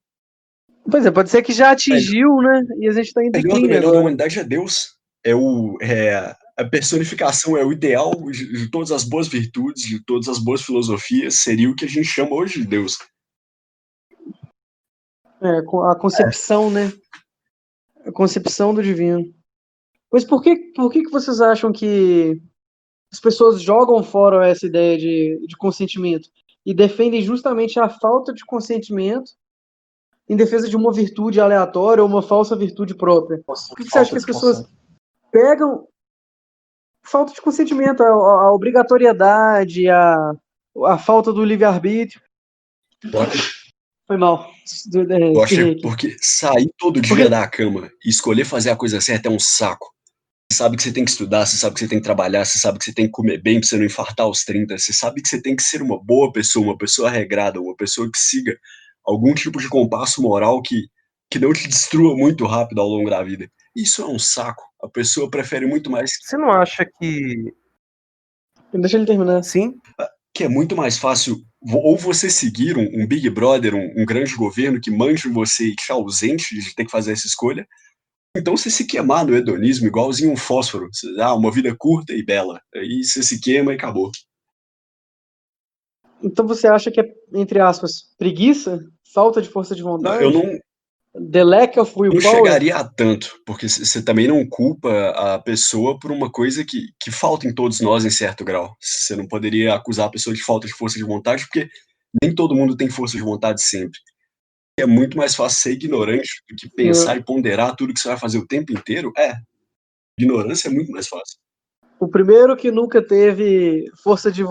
Pois é, pode ser que já atingiu, né? E a gente tá em O melhor do declínio melhor da agora. humanidade é Deus. É a personificação, é o ideal de todas as boas virtudes, de todas as boas filosofias, seria o que a gente chama hoje de Deus. Com a concepção, né? A concepção do divino. Mas por que vocês acham que as pessoas jogam fora essa ideia de consentimento e defendem justamente a falta de consentimento em defesa de uma virtude aleatória ou uma falsa virtude própria? Por que você acha Falta que as de pessoas consentimento. pegam falta de consentimento, a obrigatoriedade, a falta do livre-arbítrio? Foi mal. Eu acho que Espirrei é aqui. porque sair todo dia Porque, da cama e escolher fazer a coisa certa é um saco. Você sabe que você tem que estudar, você sabe que você tem que trabalhar, você sabe que você tem que comer bem pra você não infartar aos 30, você sabe que você tem que ser uma pessoa regrada, uma pessoa que siga algum tipo de compasso moral que não te destrua muito rápido ao longo da vida. Isso é um saco. A pessoa prefere muito mais Você não acha que. deixa ele terminar. Sim? que é muito mais fácil ou você seguir um Big Brother, um grande governo que mande você e te ausente de ter que fazer essa escolha, então você se queimar no hedonismo igualzinho um fósforo. Uma vida curta e bela. Aí você se queima e acabou. Então você acha que é, entre aspas, preguiça? Falta de força de Não, eu vontade? não, The lack of não willpower? chegaria a tanto, porque você também não culpa a pessoa por uma coisa que falta em todos nós em certo grau. Você não poderia acusar a pessoa de falta de força de vontade, porque nem todo mundo tem força de vontade sempre. É muito mais fácil ser ignorante do que pensar e ponderar tudo que você vai fazer o tempo inteiro. Ignorância é muito mais fácil. O primeiro que nunca teve força de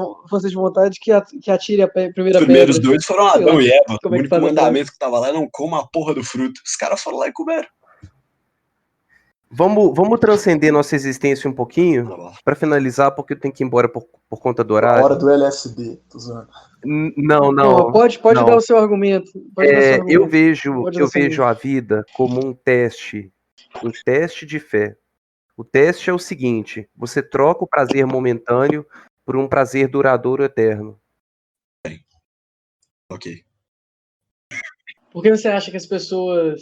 vontade que atire a Os primeira primeiros pedra. dois foram Sei lá Adão e Eva. como O é que único faz a frase. mandamento que tava lá é não coma a porra do fruto. Os caras foram lá e comeram. Vamos transcender nossa existência um pouquinho para finalizar, porque eu tenho que ir embora por conta do A hora horário. do LSD, tô zoando. Não, Não, pode dar não. o seu argumento. Pode dar o seu Eu argumento. vejo, Pode eu lançar vejo mesmo. a vida como um teste de fé. O teste é o seguinte: você troca o prazer momentâneo por um prazer duradouro eterno. Ok. Por que você acha que as pessoas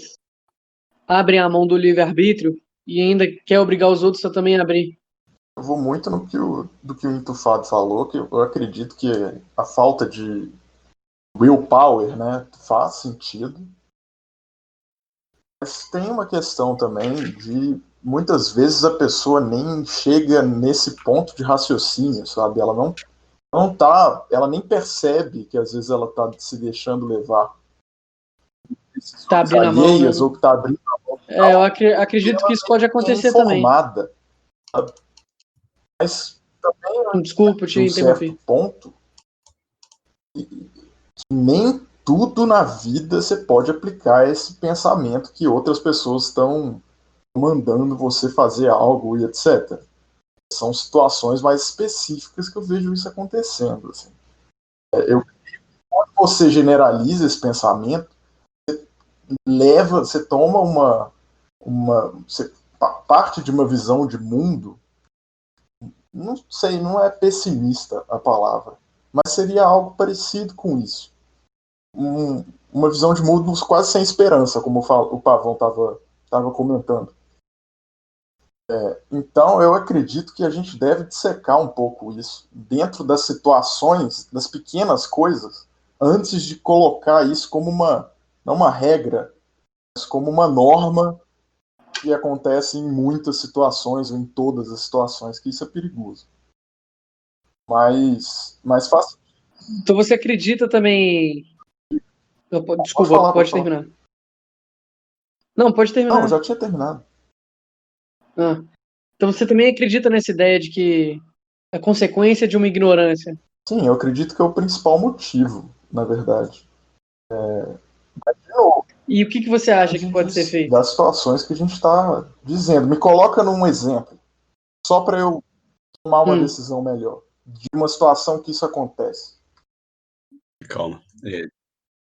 abrem a mão do livre-arbítrio e ainda quer obrigar os outros a também abrir? Eu vou muito do que o Intufado falou, que eu acredito que a falta de willpower, né, faz sentido. Mas tem uma questão também de muitas vezes a pessoa nem chega nesse ponto de raciocínio, sabe? Ela não tá, ela nem percebe que às vezes ela tá se deixando levar Tá abrindo a mão, né? alheias ou que tá abrindo Eu acredito que isso pode acontecer também. informada, sabe? Mas Desculpa, te de um interrompi. certo ponto, que nem tudo na vida você pode aplicar esse pensamento que outras pessoas estão mandando você fazer algo e etc. São situações mais específicas que eu vejo isso acontecendo. Assim. Quando você generaliza esse pensamento, você toma você parte de uma visão de mundo, não sei, não é pessimista a palavra, mas seria algo parecido com isso. Uma visão de mundo quase sem esperança, como o Pavão estava comentando. Então, eu acredito que a gente deve dissecar um pouco isso dentro das situações, das pequenas coisas, antes de colocar isso como não uma regra, mas como uma norma que acontece em muitas situações, ou em todas as situações, que isso é perigoso. Mas faz. Então você acredita também. Desculpa, pode terminar. Não, pode terminar. Não, eu já tinha terminado. Então você também acredita nessa ideia de que é consequência de uma ignorância? Sim, eu acredito que é o principal motivo, na verdade. Mas, de novo, E o que você acha que pode ser feito? das situações que a gente está dizendo. Me coloca num exemplo, só para eu tomar uma decisão melhor, de uma situação que isso acontece. Calma.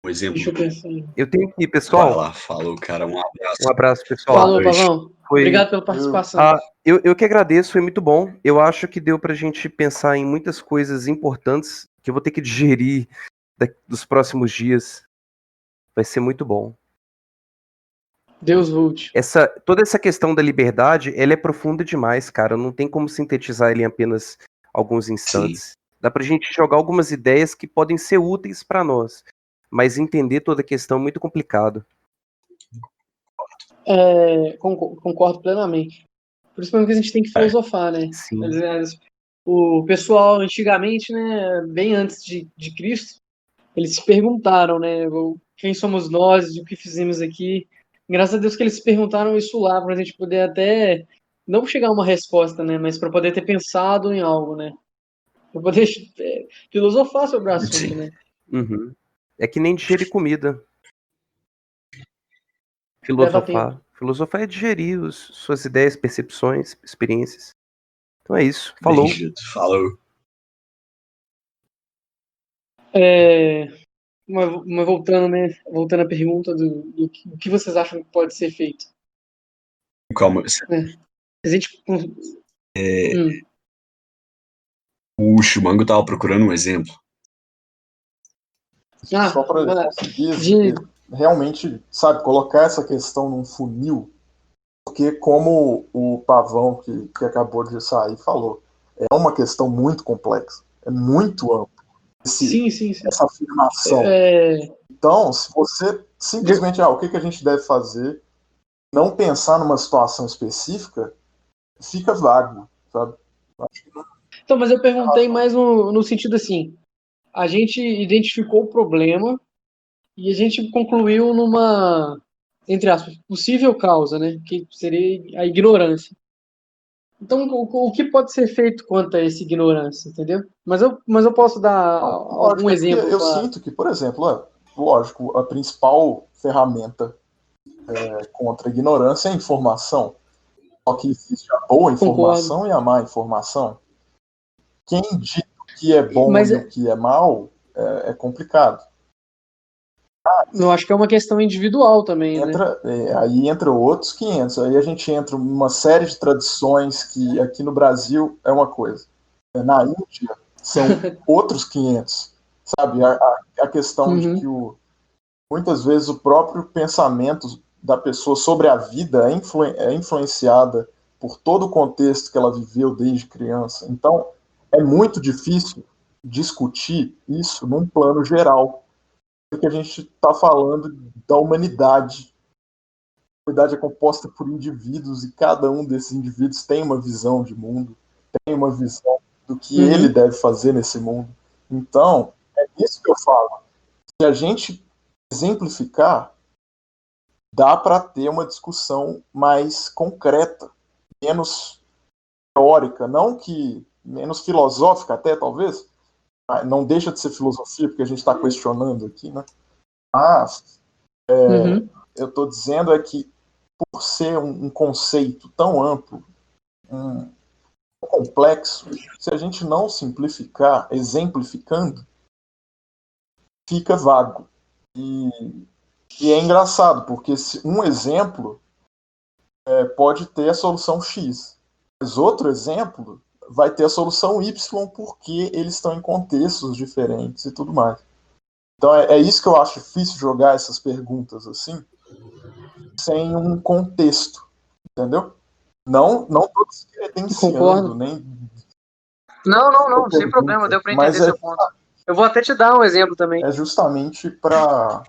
Um exemplo. Deixa eu pensar. Eu tenho que ir, pessoal. Vai lá, falou, cara. Um abraço. Um abraço, pessoal. Falou, Pavão. Obrigado pela participação. Eu que agradeço, foi muito bom. Eu acho que deu pra gente pensar em muitas coisas importantes que eu vou ter que digerir dos próximos dias. Vai ser muito bom. Deus volte. Toda essa questão da liberdade, ela é profunda demais, cara. Não tem como sintetizar ela em apenas alguns instantes. Sim. Dá pra gente jogar algumas ideias que podem ser úteis para nós, mas entender toda a questão é muito complicado. Concordo plenamente. Principalmente que a gente tem que filosofar, né? Sim. O pessoal, antigamente, né, bem antes de Cristo, eles se perguntaram, né, quem somos nós, o que fizemos aqui. Graças a Deus que eles se perguntaram isso lá, para a gente poder até, não chegar a uma resposta, né, mas para poder ter pensado em algo, né? Para poder filosofar sobre o assunto, sim, né? Uhum. É que nem digerir comida. Filosofar é digerir suas ideias, percepções, experiências. Então é isso. Falou. Falou. Mas voltando à pergunta do que vocês acham que pode ser feito? Calma. A gente... O Chumango estava procurando um exemplo. Só para conseguir realmente, sabe, colocar essa questão num funil, porque como o Pavão que acabou de sair falou, é uma questão muito complexa, é muito amplo sim. essa afirmação. Então, se você simplesmente, o que a gente deve fazer, não pensar numa situação específica, fica vago, sabe? Então, mas eu perguntei mais no sentido assim, a gente identificou o problema e a gente concluiu numa, entre aspas, possível causa, né? Que seria a ignorância. Então, o que pode ser feito quanto a essa ignorância, entendeu? Mas eu posso dar algum exemplo. Eu sinto que, por exemplo, lógico, a principal ferramenta contra a ignorância é a informação. Só que existe a boa informação e a má informação. Quem diz o que é bom e o que é mal é complicado. Eu acho que é uma questão individual também, né? Aí entra outros 500. Aí a gente entra numa série de tradições que aqui no Brasil é uma coisa. Na Índia são outros 500. Sabe? A questão de que muitas vezes o próprio pensamento da pessoa sobre a vida é influenciada por todo o contexto que ela viveu desde criança. Então, é muito difícil discutir isso num plano geral, porque a gente está falando da humanidade humanidade é composta por indivíduos e cada um desses indivíduos tem uma visão de mundo, tem uma visão do que ele deve fazer nesse mundo. Então, é isso que eu falo. Se a gente exemplificar, dá para ter uma discussão mais concreta, menos teórica, não que menos filosófica até, talvez. Não deixa de ser filosofia, porque a gente está questionando aqui, né? Mas eu estou dizendo é que, por ser um conceito tão amplo, tão complexo, se a gente não simplificar, exemplificando, fica vago. E é engraçado, porque um exemplo pode ter a solução X, mas outro exemplo vai ter a solução Y porque eles estão em contextos diferentes e tudo mais. Então é isso que eu acho difícil jogar essas perguntas assim, sem um contexto, entendeu? Não estou descredenciando, nem... Não, sem problema, deu para entender seu ponto. Eu vou até te dar um exemplo também. É justamente para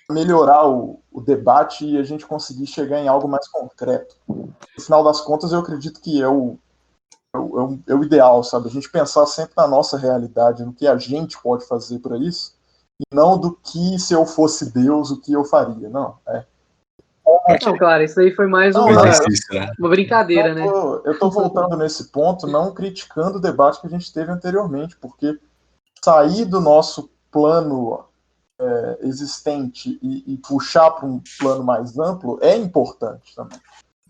melhorar o debate e a gente conseguir chegar em algo mais concreto. No final das contas, eu acredito que é o ideal, sabe? A gente pensar sempre na nossa realidade, no que a gente pode fazer para isso, e não do que, se eu fosse Deus, o que eu faria. Não, Não, claro, isso aí foi mais uma brincadeira, né? Eu estou voltando nesse ponto, não criticando o debate que a gente teve anteriormente, porque sair do nosso plano existente e puxar para um plano mais amplo é importante também.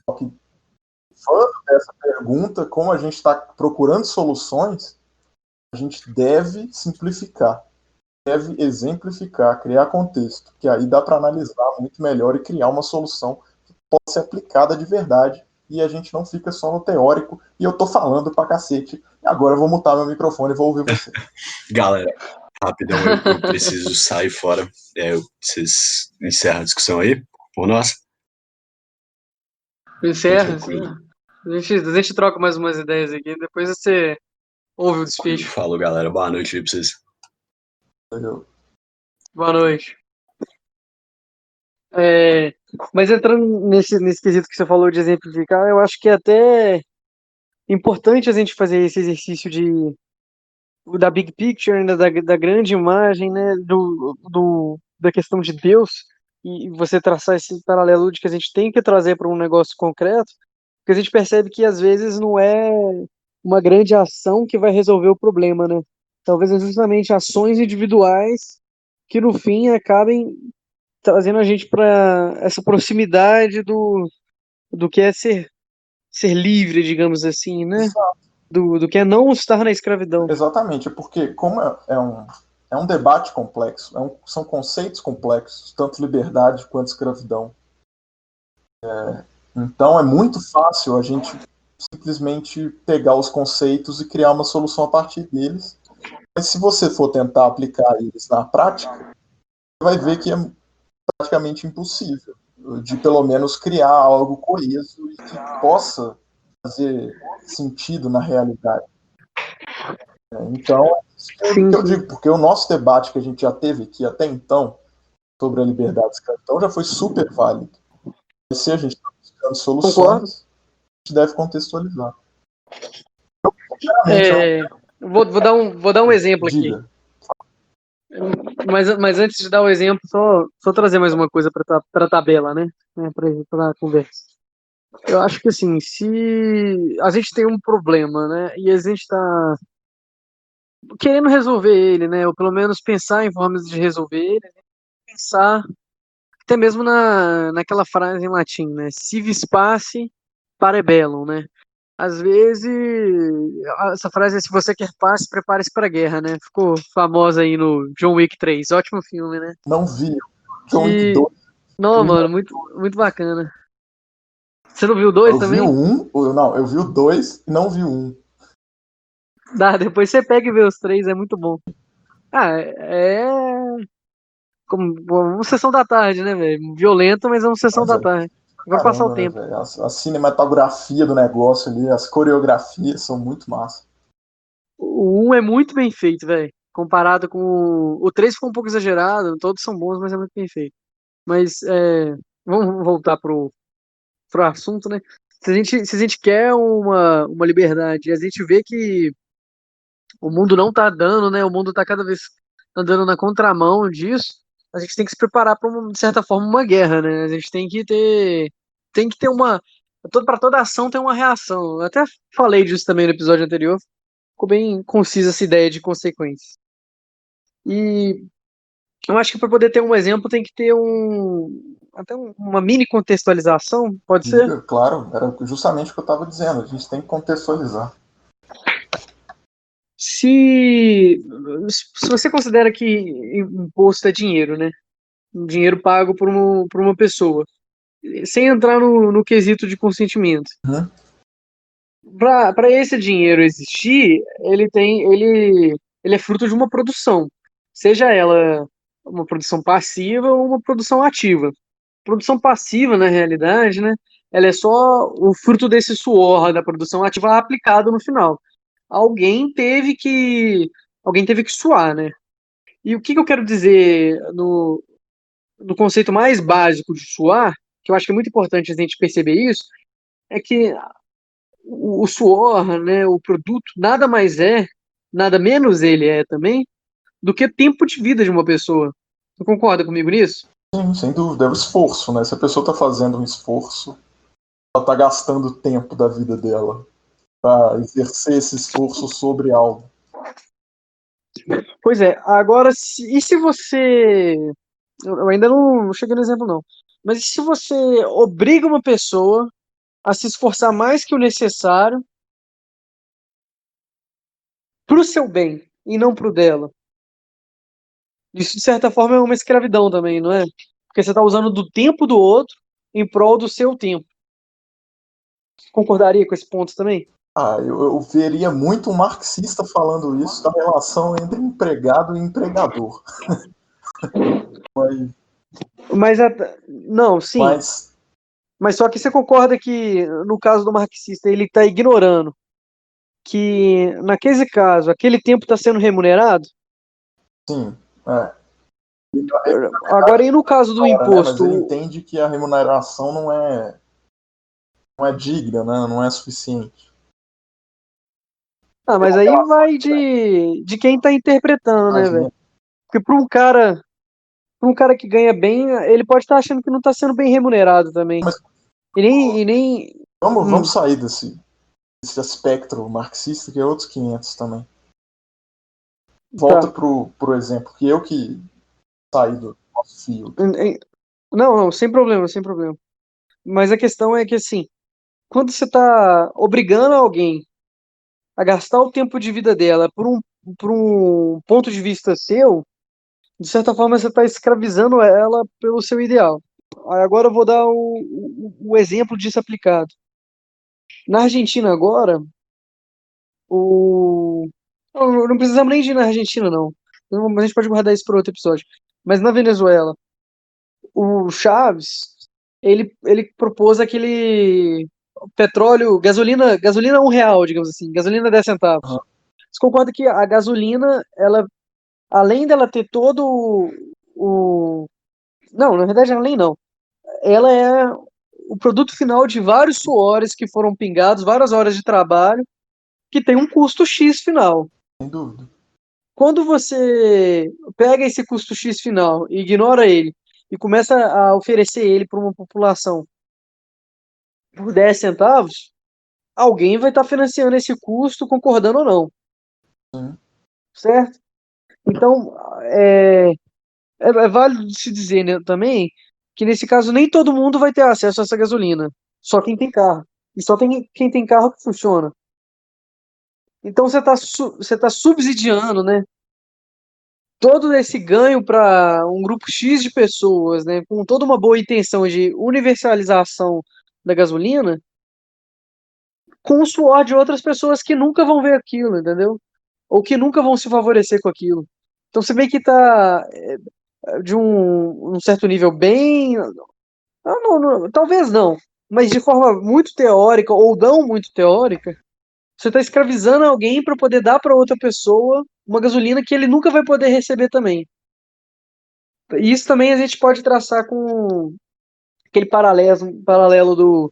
Só que, falando dessa pergunta, como a gente está procurando soluções, a gente deve simplificar, deve exemplificar, criar contexto, que aí dá para analisar muito melhor e criar uma solução que possa ser aplicada de verdade e a gente não fica só no teórico e eu tô falando pra cacete. Agora eu vou mutar meu microfone e vou ouvir você. Galera, rapidão, eu preciso sair fora. Vocês encerram a discussão aí por nós? Encerra, sim. A gente troca mais umas ideias aqui, depois você ouve o desfecho. Falou, galera. Boa noite aí pra vocês. Entendeu? Boa noite. Mas entrando nesse quesito que você falou de exemplificar, eu acho que é até importante a gente fazer esse exercício da big picture, né, da grande imagem, né, da questão de Deus, e você traçar esse paralelo de que a gente tem que trazer para um negócio concreto, porque a gente percebe que às vezes não é uma grande ação que vai resolver o problema, né? Talvez é justamente ações individuais que no fim acabem trazendo a gente para essa proximidade do que é ser livre, digamos assim, né? Do que é não estar na escravidão. Exatamente, porque como é um debate complexo, são conceitos complexos, tanto liberdade quanto escravidão. Então é muito fácil a gente simplesmente pegar os conceitos e criar uma solução a partir deles. Mas se você for tentar aplicar eles na prática, você vai ver que é praticamente impossível de pelo menos criar algo coeso e que possa fazer sentido na realidade. Então, é isso que eu digo, porque o nosso debate que a gente já teve aqui até então sobre a liberdade e escravidão já foi super válido. E se a gente está buscando soluções, a gente deve contextualizar. Vou dar um exemplo aqui. Mas antes de dar o exemplo, só trazer mais uma coisa para a tabela, né? Para a conversa. Eu acho que assim, se a gente tem um problema, né? E a gente está querendo resolver ele, né? Ou pelo menos pensar em formas de resolver ele, pensar até mesmo naquela frase em latim, né? Si vis pace, pare bellum, né? Às vezes, essa frase é: se você quer paz, prepare-se para a guerra, né? Ficou famosa aí no John Wick 3. Ótimo filme, né? Não vi. John Wick 2. Não, mano, muito, muito bacana. Você não viu o 2 também? Eu vi o 1, não, eu vi o 2 e não vi o 1. Depois você pega e vê os 3, é muito bom. É como uma sessão da tarde, né, velho? Violento, mas é uma sessão da tarde. Vai passar o tempo. Né, a cinematografia do negócio ali, as coreografias são muito massa. O 1 é muito bem feito, velho. Comparado com o 3 ficou um pouco exagerado, todos são bons, mas é muito bem feito. Mas vamos voltar pro pro assunto, né? Se a gente quer uma liberdade e a gente vê que o mundo não tá dando, né? O mundo tá cada vez andando na contramão disso, a gente tem que se preparar para, de certa forma, uma guerra, né? A gente tem que ter para toda ação tem uma reação. Eu até falei disso também no episódio anterior. Ficou bem concisa essa ideia de consequências. E eu acho que para poder ter um exemplo tem que ter até uma mini contextualização, pode ser? Claro, era justamente o que eu estava dizendo. A gente tem que contextualizar. Se você considera que imposto é dinheiro, né? Dinheiro pago por uma pessoa, sem entrar no quesito de consentimento. Uhum. Para esse dinheiro existir, ele é fruto de uma produção, seja ela uma produção passiva ou uma produção ativa. Produção passiva, na realidade, né, ela é só o fruto desse suor da produção ativa aplicado no final. Alguém teve que, alguém teve que suar, né? E o que eu quero dizer no conceito mais básico de suar, que eu acho que é muito importante a gente perceber isso, é que o suor, né, o produto, nada mais é, nada menos ele é também, do que tempo de vida de uma pessoa. Você concorda comigo nisso? Sim, sem dúvida. É o esforço, né? Se a pessoa está fazendo um esforço, ela está gastando tempo da vida dela para exercer esse esforço sobre algo. Pois é, agora, e se você. Eu ainda não cheguei no exemplo, não. Mas e se você obriga uma pessoa a se esforçar mais que o necessário pro seu bem e não pro dela? Isso, de certa forma, é uma escravidão também, não é? Porque você está usando do tempo do outro em prol do seu tempo. Concordaria com esse ponto também? Eu veria muito um marxista falando isso da relação entre empregado e empregador. Mas, não, sim. Mas, Mas só que você concorda que, no caso do marxista, ele está ignorando que, naquele caso, aquele tempo está sendo remunerado? sim, é. Agora, e no caso do Hora, né? Mas imposto? ele entende que a remuneração não é digna, né? Não é suficiente. Ah, mas aí vai de quem está interpretando, né, velho? Imagina. Porque para um cara que ganha bem, ele pode estar achando que não está sendo bem remunerado também. Mas E nem. vamos sair desse espectro marxista, que é outros 500 também. Volta Tá. pro exemplo, que eu que saí do nosso fio. Não, não, sem problema, sem problema. Mas a questão é que, assim, quando você está obrigando alguém a gastar o tempo de vida dela por um ponto de vista seu, de certa forma você está escravizando ela pelo seu ideal. Aí agora eu vou dar o exemplo disso aplicado. Na Argentina agora, o... não precisamos nem de ir na Argentina, não. A gente pode guardar isso para outro episódio. Mas na Venezuela, o Chaves, ele propôs aquele petróleo, gasolina R$ 1, digamos assim, gasolina 10 centavos. Uhum. Você concorda que a gasolina, ela, além dela ter todo o... Não, na verdade, além não. Ela é o produto final de vários suores que foram pingados, várias horas de trabalho, que tem um custo X final. Sem dúvida. Quando você pega esse custo X final e ignora ele e começa a oferecer ele para uma população por 10 centavos, alguém vai estar financiando esse custo, concordando ou não, Sim. certo? Então, é válido se dizer, né, também que nesse caso nem todo mundo vai ter acesso a essa gasolina, só quem tem carro. E só tem quem tem carro que funciona. Então você tá subsidiando, né, todo esse ganho para um grupo X de pessoas, né, com toda uma boa intenção de universalização da gasolina, com o suor de outras pessoas que nunca vão ver aquilo, entendeu? Ou que nunca vão se favorecer com aquilo. Então você vê que está de um certo nível bem. Talvez não, mas de forma muito teórica ou não muito teórica, você está escravizando alguém para poder dar para outra pessoa uma gasolina que ele nunca vai poder receber também. E isso também a gente pode traçar com aquele paralelo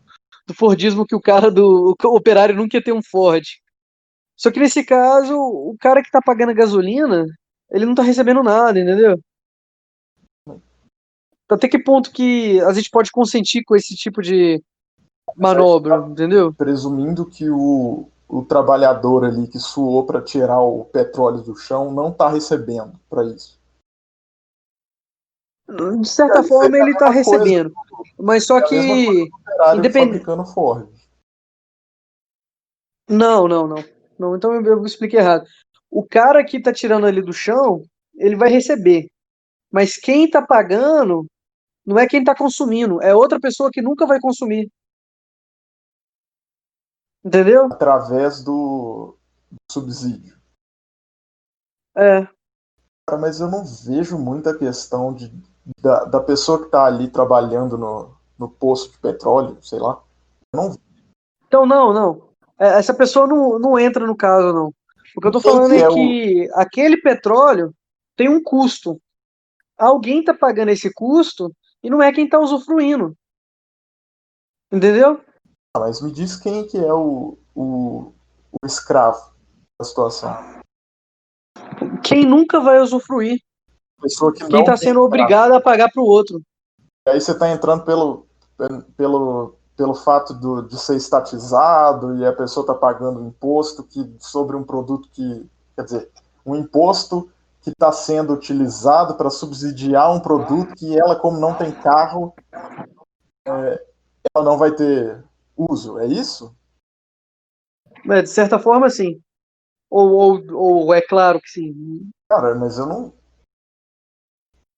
Fordismo que o operário nunca ia ter um Ford. Só que nesse caso, o cara que tá pagando a gasolina, ele não tá recebendo nada, entendeu? Até que ponto que a gente pode consentir com esse tipo de manobra, entendeu? Presumindo que o trabalhador ali que suou para tirar o petróleo do chão não está recebendo para isso. De certa forma, ele tá recebendo. Mas só que. Independente. Fabricando Ford. Não. Então eu expliquei errado. O cara que tá tirando ali do chão, ele vai receber. Mas quem tá pagando não é quem tá consumindo, é outra pessoa que nunca vai consumir. Entendeu? Através do subsídio. É. Mas eu não vejo muita questão da pessoa que está ali trabalhando no poço de petróleo, sei lá. Não. Então, não. Essa pessoa não entra no caso, não. O que eu tô falando é que aquele petróleo tem um custo. Alguém tá pagando esse custo e não é quem tá usufruindo. Entendeu? Mas me diz quem que é o escravo da situação. Quem nunca vai usufruir. Pessoa que quem está sendo obrigado a pagar para o outro. E aí você está entrando pelo fato de ser estatizado e a pessoa está pagando um imposto sobre um produto que, quer dizer, um imposto que está sendo utilizado para subsidiar um produto que ela, como não tem carro, ela não vai ter uso, é isso? De certa forma, sim. Ou é claro que sim. Cara, mas eu não.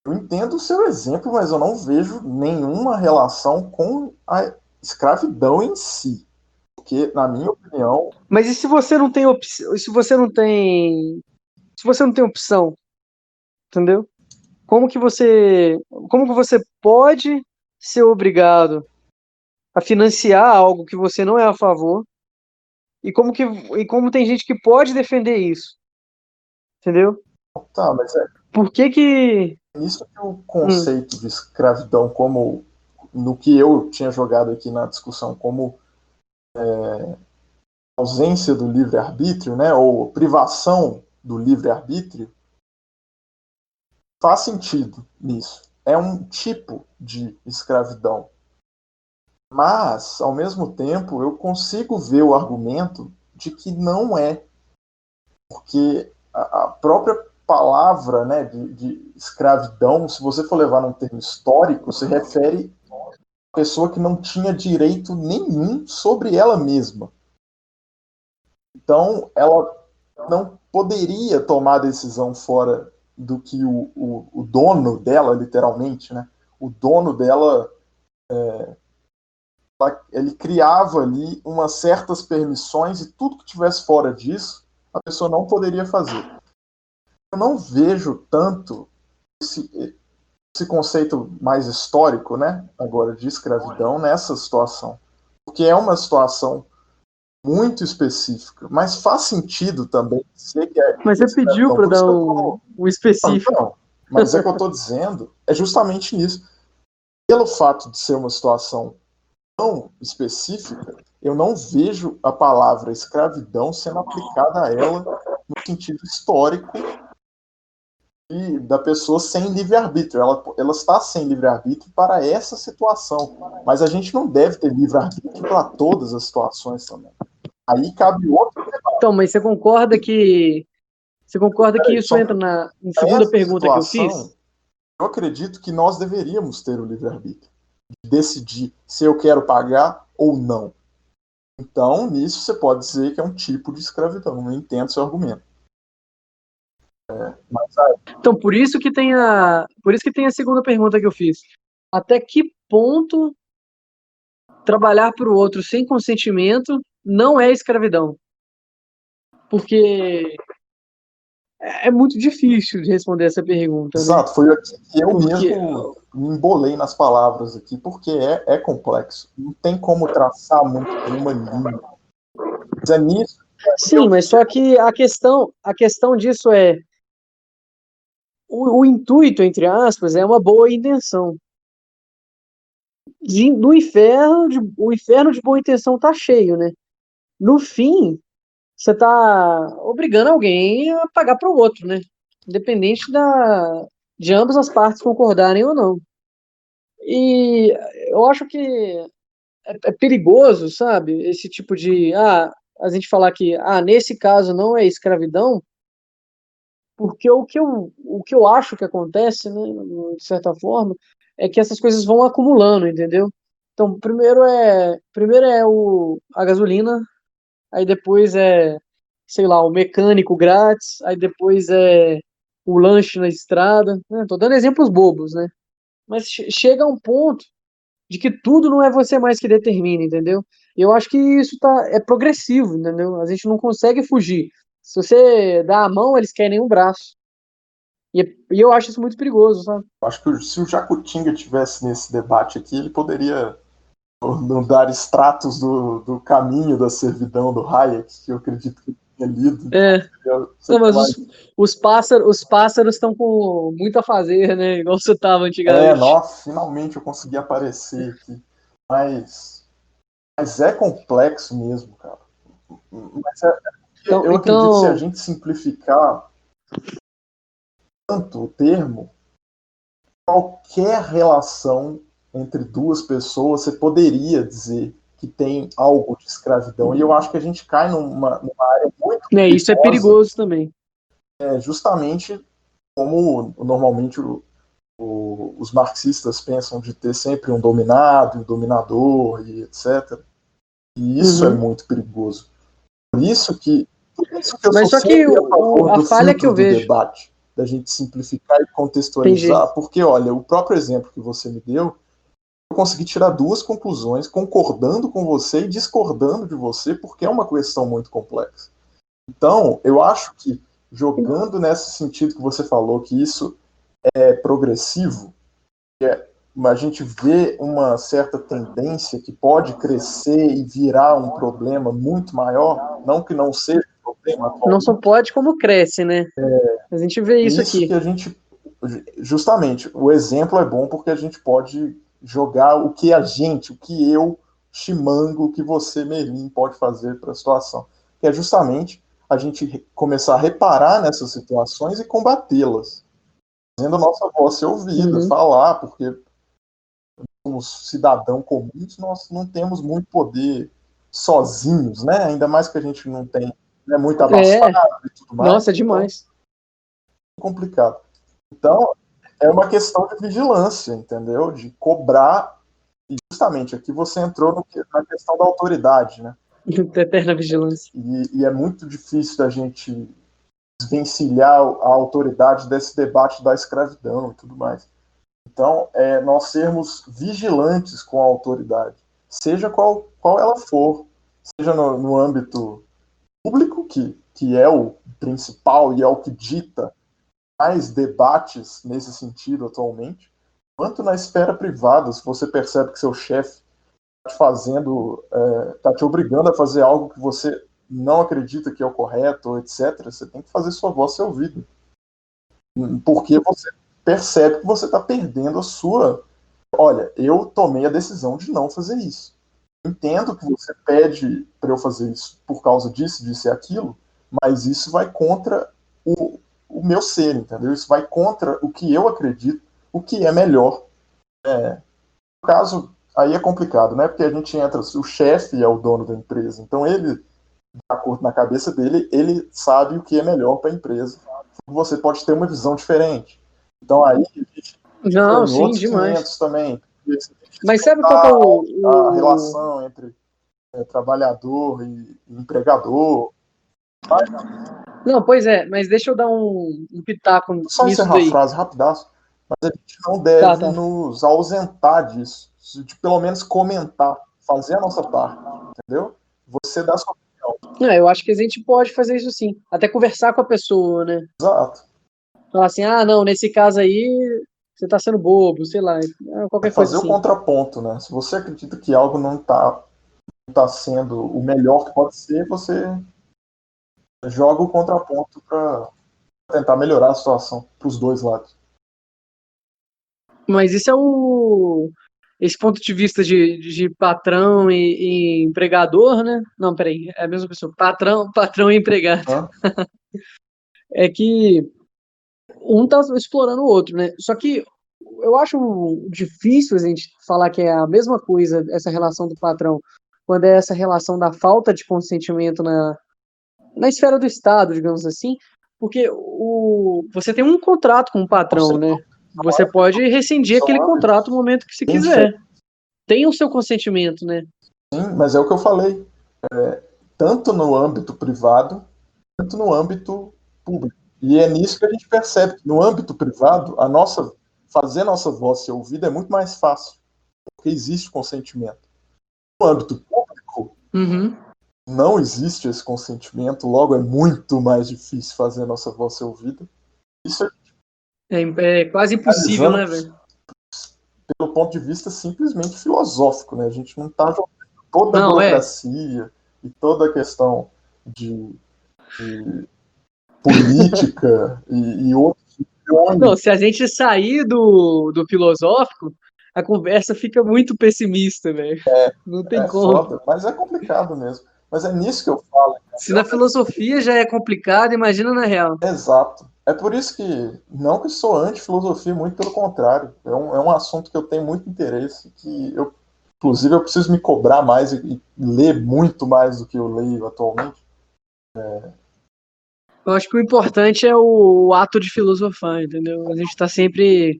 Eu entendo o seu exemplo, mas eu não vejo nenhuma relação com a escravidão em si. Porque, na minha opinião. Mas e se você não tem opção? Se você não tem opção, entendeu? Como que você pode ser obrigado a financiar algo que você não é a favor? E como tem gente que pode defender isso? Entendeu? Tá, mas Por que isso que o conceito de escravidão, como no que eu tinha jogado aqui na discussão, como ausência do livre-arbítrio, né, ou privação do livre-arbítrio, faz sentido nisso. É um tipo de escravidão. Mas, ao mesmo tempo, eu consigo ver o argumento de que não é. Porque a própria palavra, né, de escravidão, se você for levar num termo histórico, se refere a pessoa que não tinha direito nenhum sobre ela mesma. Então, ela não poderia tomar decisão fora do que o dono dela, literalmente, né? O dono dela, ele criava ali umas certas permissões e tudo que tivesse fora disso, a pessoa não poderia fazer. Eu não vejo tanto esse conceito mais histórico, né, agora de escravidão nessa situação, porque é uma situação muito específica, mas faz sentido também dizer que é. Mas você pediu para dar um específico. Não, mas é que eu estou dizendo é justamente nisso. Pelo fato de ser uma situação tão específica, eu não vejo a palavra escravidão sendo aplicada a ela no sentido histórico e da pessoa sem livre-arbítrio. Ela está sem livre-arbítrio para essa situação, mas a gente não deve ter livre-arbítrio para todas as situações também. Aí cabe outro debate. Então, mas você concorda que isso entra na segunda pergunta que eu fiz? Eu acredito que nós deveríamos ter o livre-arbítrio de decidir se eu quero pagar ou não. Então, nisso você pode dizer que é um tipo de escravidão. Eu não entendo seu argumento. Então, por isso que tem a segunda pergunta que eu fiz. Até que ponto trabalhar para o outro sem consentimento não é escravidão? Porque é muito difícil de responder essa pergunta. Exato, né? foi aqui que eu mesmo me embolei nas palavras aqui, porque é complexo. Não tem como traçar muito uma linha. Mas é nisso. Sim, mas só que a questão disso é o intuito, entre aspas, é uma boa intenção. do inferno, o inferno de boa intenção tá cheio, né? No fim, você tá obrigando alguém a pagar para o outro, né? Independente de ambas as partes concordarem ou não. E eu acho que é perigoso, sabe? Esse tipo de, a gente falar que, nesse caso não é escravidão, porque o que eu acho que acontece, né, de certa forma, é que essas coisas vão acumulando, entendeu? Então, primeiro é a gasolina, aí depois sei lá, o mecânico grátis, aí depois é o lanche na estrada, né? Tô dando exemplos bobos, né? Mas chega a um ponto de que tudo não é você mais que determina, entendeu? E eu acho que isso é progressivo, entendeu? A gente não consegue fugir. Se você dá a mão, eles querem o braço. E eu acho isso muito perigoso, sabe? Acho que se o Jacutinga tivesse nesse debate aqui, ele poderia não dar extratos do caminho da servidão do Hayek, que eu acredito que ele tinha lido. É. Não, mas mais... os pássaros estão com muito a fazer, né? Igual você tava antigamente. Nossa, finalmente eu consegui aparecer aqui. Mas é complexo mesmo, cara. Mas eu acredito que se a gente simplificar tanto o termo, qualquer relação entre duas pessoas, você poderia dizer que tem algo de escravidão. E eu acho que a gente cai numa área muito perigosa. Isso é perigoso também. Justamente como normalmente os marxistas pensam de ter sempre um dominado, um dominador e etc. E isso é muito perigoso. Por isso que eu Mas sou só que sempre a favor do falha que eu filtro do vejo. debate, da gente simplificar e contextualizar, porque, olha, o próprio exemplo que você me deu, eu consegui tirar duas conclusões, concordando com você e discordando de você, porque é uma questão muito complexa. Então, eu acho que, jogando nesse sentido que você falou, que isso é progressivo, a gente vê uma certa tendência que pode crescer e virar um problema muito maior, não que não seja um problema. Não só pode, como cresce, né? A gente vê isso aqui. Que a gente, justamente, o exemplo é bom porque a gente pode jogar o que eu, Chimango, o que você, Merlin, pode fazer para a situação. Que é justamente a gente começar a reparar nessas situações e combatê-las. Fazendo a nossa voz ser ouvida, falar, porque como cidadão comuns, nós não temos muito poder sozinhos, né? Ainda mais que a gente não tem muito abastado e tudo mais. Nossa, é demais. Então, complicado. Então, é uma questão de vigilância, entendeu? De cobrar. E justamente aqui você entrou na questão da autoridade, né? Eterna vigilância. E é muito difícil da gente desvencilhar a autoridade desse debate da escravidão e tudo mais. Então, nós sermos vigilantes com a autoridade, seja qual ela for, seja no âmbito público, que é o principal e é o que dita mais debates nesse sentido atualmente, quanto na esfera privada, se você percebe que seu chefe está te obrigando a fazer algo que você não acredita que é o correto, etc., você tem que fazer sua voz ser ouvida. Porque você percebe que você está perdendo a sua. Olha, eu tomei a decisão de não fazer isso. Entendo que você pede para eu fazer isso por causa disso, disso e aquilo, mas isso vai contra o meu ser, entendeu? Isso vai contra o que eu acredito, o que é melhor. No caso, aí é complicado, né? Porque a gente entra, o chefe é o dono da empresa, então ele, de acordo na cabeça dele, ele sabe o que é melhor para a empresa. Você pode ter uma visão diferente. Então aí a gente Não, em sim, outros demais. 500 também. Mas sabe qual que é a relação entre trabalhador e empregador. Não, pois é, mas deixa eu dar um pitaco Só nisso encerrar a daí. frase rapidaço, mas a gente não deve nos ausentar disso, de pelo menos comentar, fazer a nossa parte, entendeu? Você dá a sua opinião. Não, eu acho que a gente pode fazer isso sim. Até conversar com a pessoa, né? Exato. Falar assim, não, nesse caso aí, você tá sendo bobo, sei lá, qualquer coisa Fazer assim. o contraponto, né? Se você acredita que algo não tá sendo o melhor que pode ser, você joga o contraponto para tentar melhorar a situação para os dois lados. Mas isso esse ponto de vista de patrão e empregador, né? Não, peraí, é a mesma pessoa. Patrão e empregado. Hã? É que um tá explorando o outro, né? Só que eu acho difícil a gente falar que é a mesma coisa, essa relação do patrão, quando é essa relação da falta de consentimento na esfera do Estado, digamos assim, porque você tem um contrato com o patrão, né? Você pode rescindir São aquele âmbitos contrato no momento que você bem quiser. Tem o seu consentimento, né? Sim, mas é o que eu falei. Tanto no âmbito privado, quanto no âmbito público. E é nisso que a gente percebe que no âmbito privado, fazer nossa voz ser ouvida é muito mais fácil, porque existe consentimento. No âmbito público, Uhum. não existe esse consentimento, logo é muito mais difícil fazer nossa voz ser ouvida. Isso É quase impossível, né, velho? pelo ponto de vista simplesmente filosófico, né? A gente não está jogando toda a Não, burocracia e toda a questão de política e outros Não, se a gente sair do filosófico, a conversa fica muito pessimista, velho. Não tem é como. foda, mas é complicado mesmo. Mas é nisso que eu falo, Se na filosofia já é complicado, imagina na real. exato. É por isso que, não que sou anti-filosofia, muito pelo contrário. É um assunto que eu tenho muito interesse, inclusive, eu preciso me cobrar mais e ler muito mais do que eu leio atualmente. Eu acho que o importante é o ato de filosofar, entendeu? A gente tá sempre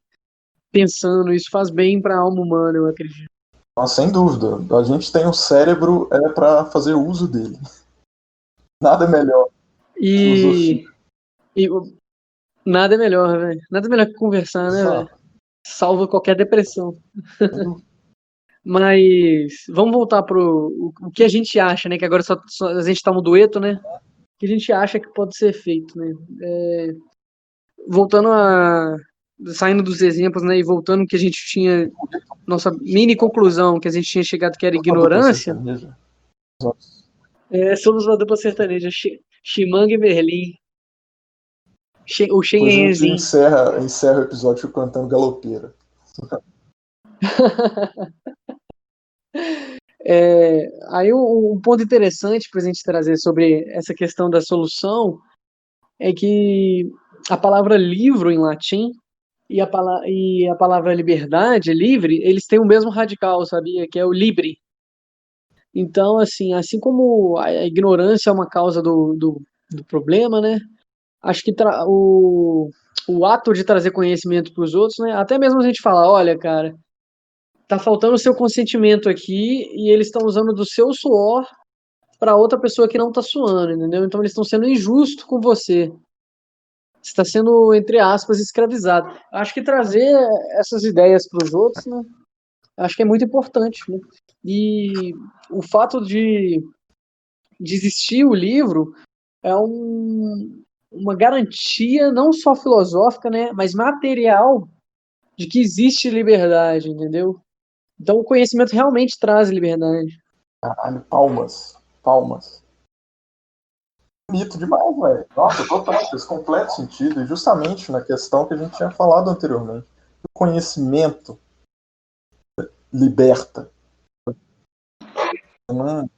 pensando, isso faz bem pra alma humana, eu acredito. Mas, sem dúvida, a gente tem um cérebro para fazer uso dele. Nada melhor que filosofia. E nada é melhor, velho. Nada é melhor que conversar, né, velho? Exato. Salva qualquer depressão. Sem dúvida. Mas vamos voltar pro o que a gente acha, né? Que agora só a gente tá no dueto, né? O que a gente acha que pode ser feito, né? Voltando saindo dos exemplos, né? E voltando que a gente tinha nossa mini conclusão que a gente tinha chegado que era Uma dupla ignorância, sertaneja. somos uma dupla sertaneja, Chimanga e Merlin, o Depois a gente Xenhenzinho. encerra o episódio cantando galopeira. Aí um ponto interessante para a gente trazer sobre essa questão da solução é que a palavra livro em latim e a palavra liberdade, livre, eles têm o mesmo radical, sabia? Que é o libre. Então, assim como a ignorância é uma causa do problema, né? Acho que o ato de trazer conhecimento para os outros, né? Até mesmo a gente falar, olha, cara, tá faltando o seu consentimento aqui e eles estão usando do seu suor para outra pessoa que não tá suando, entendeu? Então eles estão sendo injustos com você. Você está sendo, entre aspas, escravizado. Acho que trazer essas ideias para os outros, né? Acho que é muito importante, né? E o fato de existir o livro é uma garantia não só filosófica, né, mas material de que existe liberdade, entendeu? Então o conhecimento realmente traz liberdade. Caralho, palmas. Palmas. Bonito demais, velho. Nossa, total, fez completo sentido. E justamente na questão que a gente tinha falado anteriormente. O conhecimento liberta. Não,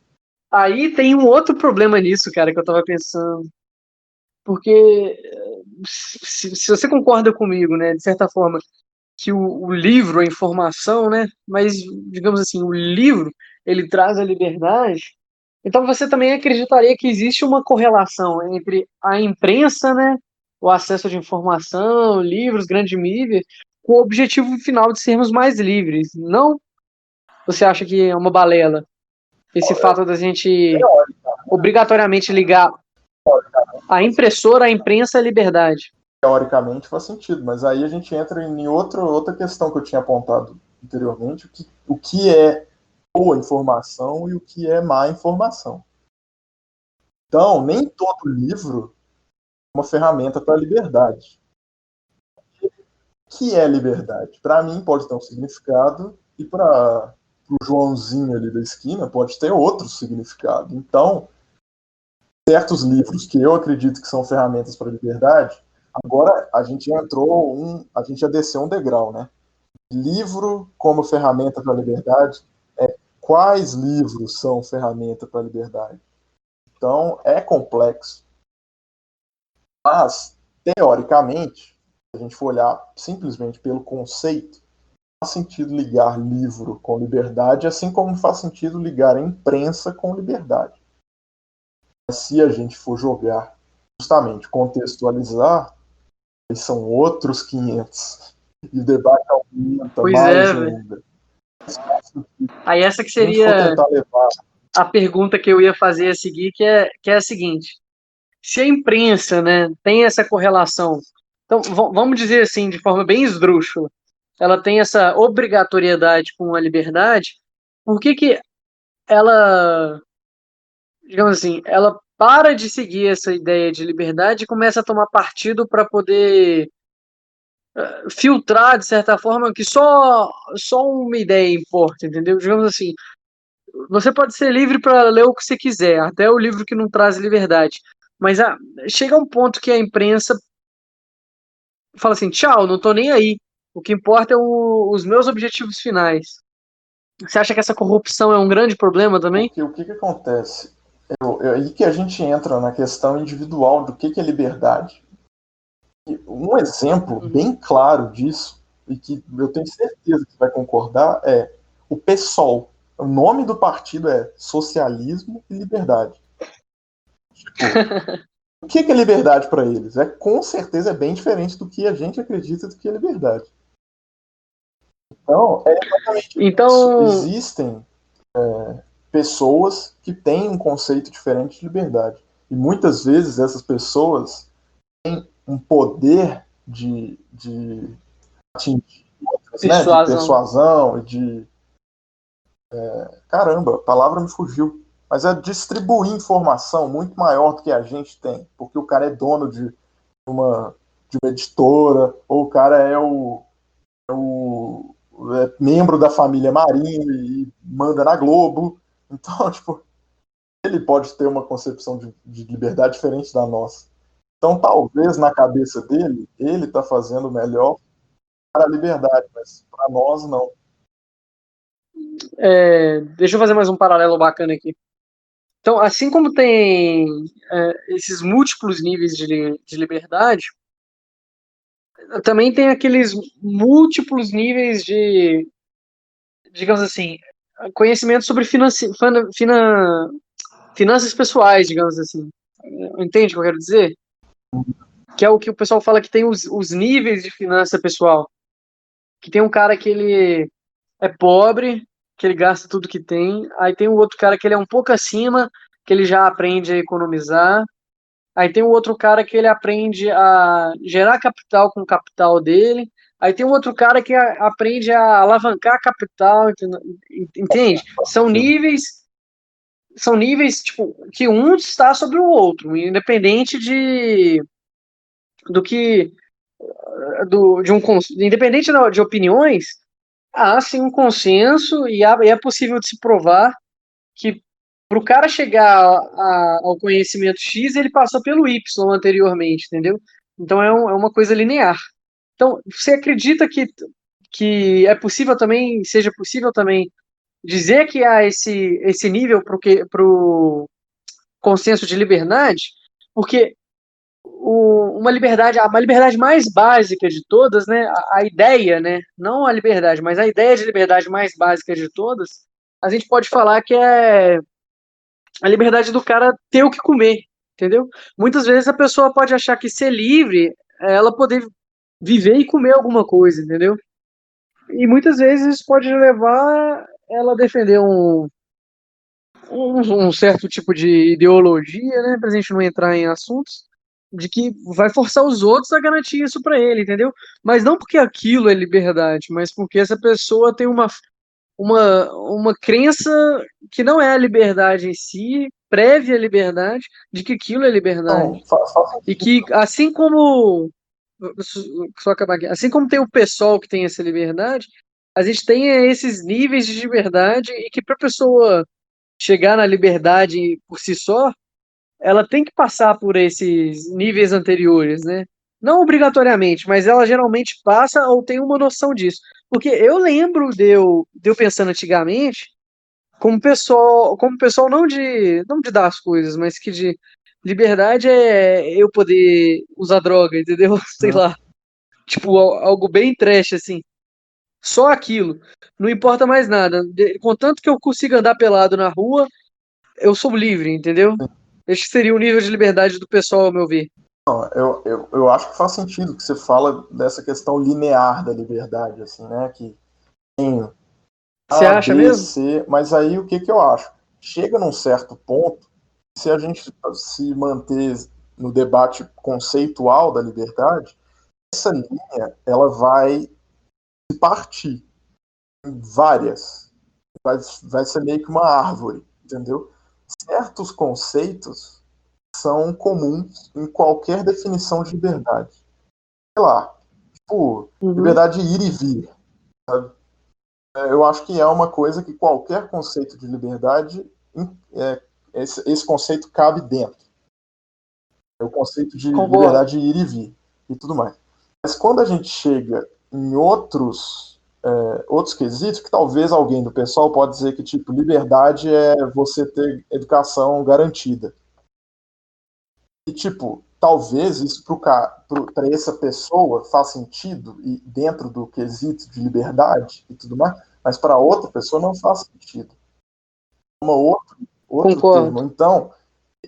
Aí tem um outro problema nisso, cara, que eu tava pensando. Porque se você concorda comigo, né, de certa forma, que o livro, a informação, né, mas digamos assim, o livro, ele traz a liberdade, então você também acreditaria que existe uma correlação entre a imprensa, né, o acesso de informação, livros, grande mídia, com o objetivo final de sermos mais livres. Não? Você acha que é uma balela esse fato da gente obrigatoriamente ligar a impressora, a imprensa à liberdade? teoricamente faz sentido, mas aí a gente entra em outra questão que eu tinha apontado anteriormente, o que é boa informação e o que é má informação. Então, nem todo livro é uma ferramenta para a liberdade. O que é liberdade? Para mim pode ter um significado e para o Joãozinho ali da esquina pode ter outro significado. Então, certos livros que eu acredito que são ferramentas para a liberdade, agora a gente já desceu um degrau, né? livro como ferramenta para a liberdade, quais livros são ferramenta para a liberdade? Então, é complexo. Mas, teoricamente, se a gente for olhar simplesmente pelo conceito, faz sentido ligar livro com liberdade, assim como faz sentido ligar a imprensa com liberdade. Mas se a gente for jogar, justamente contextualizar, aí são outros 500. E o debate aumenta Pois mais velho. ainda. Aí essa que Se a gente for seria tentar levar a pergunta que eu ia fazer a seguir, que é a seguinte. Se a imprensa, né, tem essa correlação, então vamos dizer assim, de forma bem esdrúxula, ela tem essa obrigatoriedade com a liberdade, por que que ela, digamos assim, ela para de seguir essa ideia de liberdade e começa a tomar partido para poder filtrar, de certa forma, que só uma ideia importa, entendeu? Digamos assim, você pode ser livre para ler o que você quiser, até o livro que não traz liberdade. Mas chega um ponto que a imprensa fala assim, tchau, não tô nem aí. O que importa é os meus objetivos finais. Você acha que essa corrupção é um grande problema também? porque o que acontece? É aí que a gente entra na questão individual do que é liberdade. E um exemplo bem claro disso, e que eu tenho certeza que você vai concordar, é o PSOL. O nome do partido é Socialismo e Liberdade. Tipo, o que é liberdade para eles? Com certeza é bem diferente do que a gente acredita do que é liberdade. Então, é exatamente isso. Existem pessoas que têm um conceito diferente de liberdade. E muitas vezes essas pessoas têm um poder de atingir outras, né? De persuasão e de. Caramba, a palavra me fugiu. Mas é distribuir informação muito maior do que a gente tem. Porque o cara é dono uma, de uma editora, ou o cara é membro da família Marinho e manda na Globo. Então, tipo, ele pode ter uma concepção de liberdade diferente da nossa. Então, talvez na cabeça dele, ele está fazendo o melhor para a liberdade, mas para nós não. Deixa eu fazer mais um paralelo bacana aqui. Então, assim como tem esses múltiplos níveis de liberdade, também tem aqueles múltiplos níveis de, digamos assim, conhecimento sobre finanças pessoais, digamos assim. Entende o que eu quero dizer? Que é o que o pessoal fala que tem os níveis de finança pessoal. Que tem um cara que ele é pobre, que ele gasta tudo que tem. Aí tem o outro cara que ele é um pouco acima, que ele já aprende a economizar. Aí tem o outro cara que ele aprende a gerar capital com o capital dele. Aí tem um outro cara que aprende a alavancar capital, entende? São níveis tipo que um está sobre o outro, independente do que de um independente de opiniões, há sim um consenso e é possível de se provar que para o cara chegar ao conhecimento X, ele passou pelo Y anteriormente, entendeu? Então é uma coisa linear. Então, você acredita que é possível também, seja possível também, dizer que há esse nível para o consenso de liberdade? Porque uma liberdade mais básica de todas, né? A ideia, né? Não a liberdade, mas a ideia de liberdade mais básica de todas, a gente pode falar que é a liberdade do cara ter o que comer, entendeu? Muitas vezes a pessoa pode achar que ser livre é ela poder viver e comer alguma coisa, entendeu? E muitas vezes isso pode levar ela a defender um certo tipo de ideologia, né, pra gente não entrar em assuntos, de que vai forçar os outros a garantir isso para ele, entendeu? Mas não porque aquilo é liberdade, mas porque essa pessoa tem uma crença que não é a liberdade em si, prévia à liberdade, de que aquilo é liberdade. Então, faz E que, assim como. Só acabar aqui. Assim como tem o pessoal que tem essa liberdade, a gente tem esses níveis de liberdade e que para a pessoa chegar na liberdade por si só, ela tem que passar por esses níveis anteriores, né? Não obrigatoriamente, mas ela geralmente passa ou tem uma noção disso. Porque eu lembro de eu pensando antigamente, como pessoal não de dar as coisas, mas que de liberdade é eu poder usar droga, entendeu? Sei Hum. lá. Tipo, algo bem trash, assim. Só aquilo. Não importa mais nada. Contanto que eu consiga andar pelado na rua, eu sou livre, entendeu? Esse seria o nível de liberdade do pessoal, ao meu ver. Não, eu acho que faz sentido que você fala dessa questão linear da liberdade, assim, né? Que tem Você A, acha B, mesmo? C, mas aí o que que eu acho? Chega num certo ponto, se a gente se manter no debate conceitual da liberdade, essa linha ela vai se partir em várias, vai ser meio que uma árvore, entendeu? Certos conceitos são comuns em qualquer definição de liberdade. Sei lá, tipo, Uhum. liberdade de ir e vir. Eu acho que é uma coisa que qualquer conceito de liberdade, é, esse conceito cabe dentro. É o conceito de Concordo. liberdade de ir e vir e tudo mais. Mas quando a gente chega em outros quesitos, que talvez alguém do pessoal pode dizer que tipo liberdade é você ter educação garantida. E tipo, talvez isso para essa pessoa faz sentido e dentro do quesito de liberdade e tudo mais, mas para outra pessoa não faz sentido. Uma outro Concordo. termo. Então,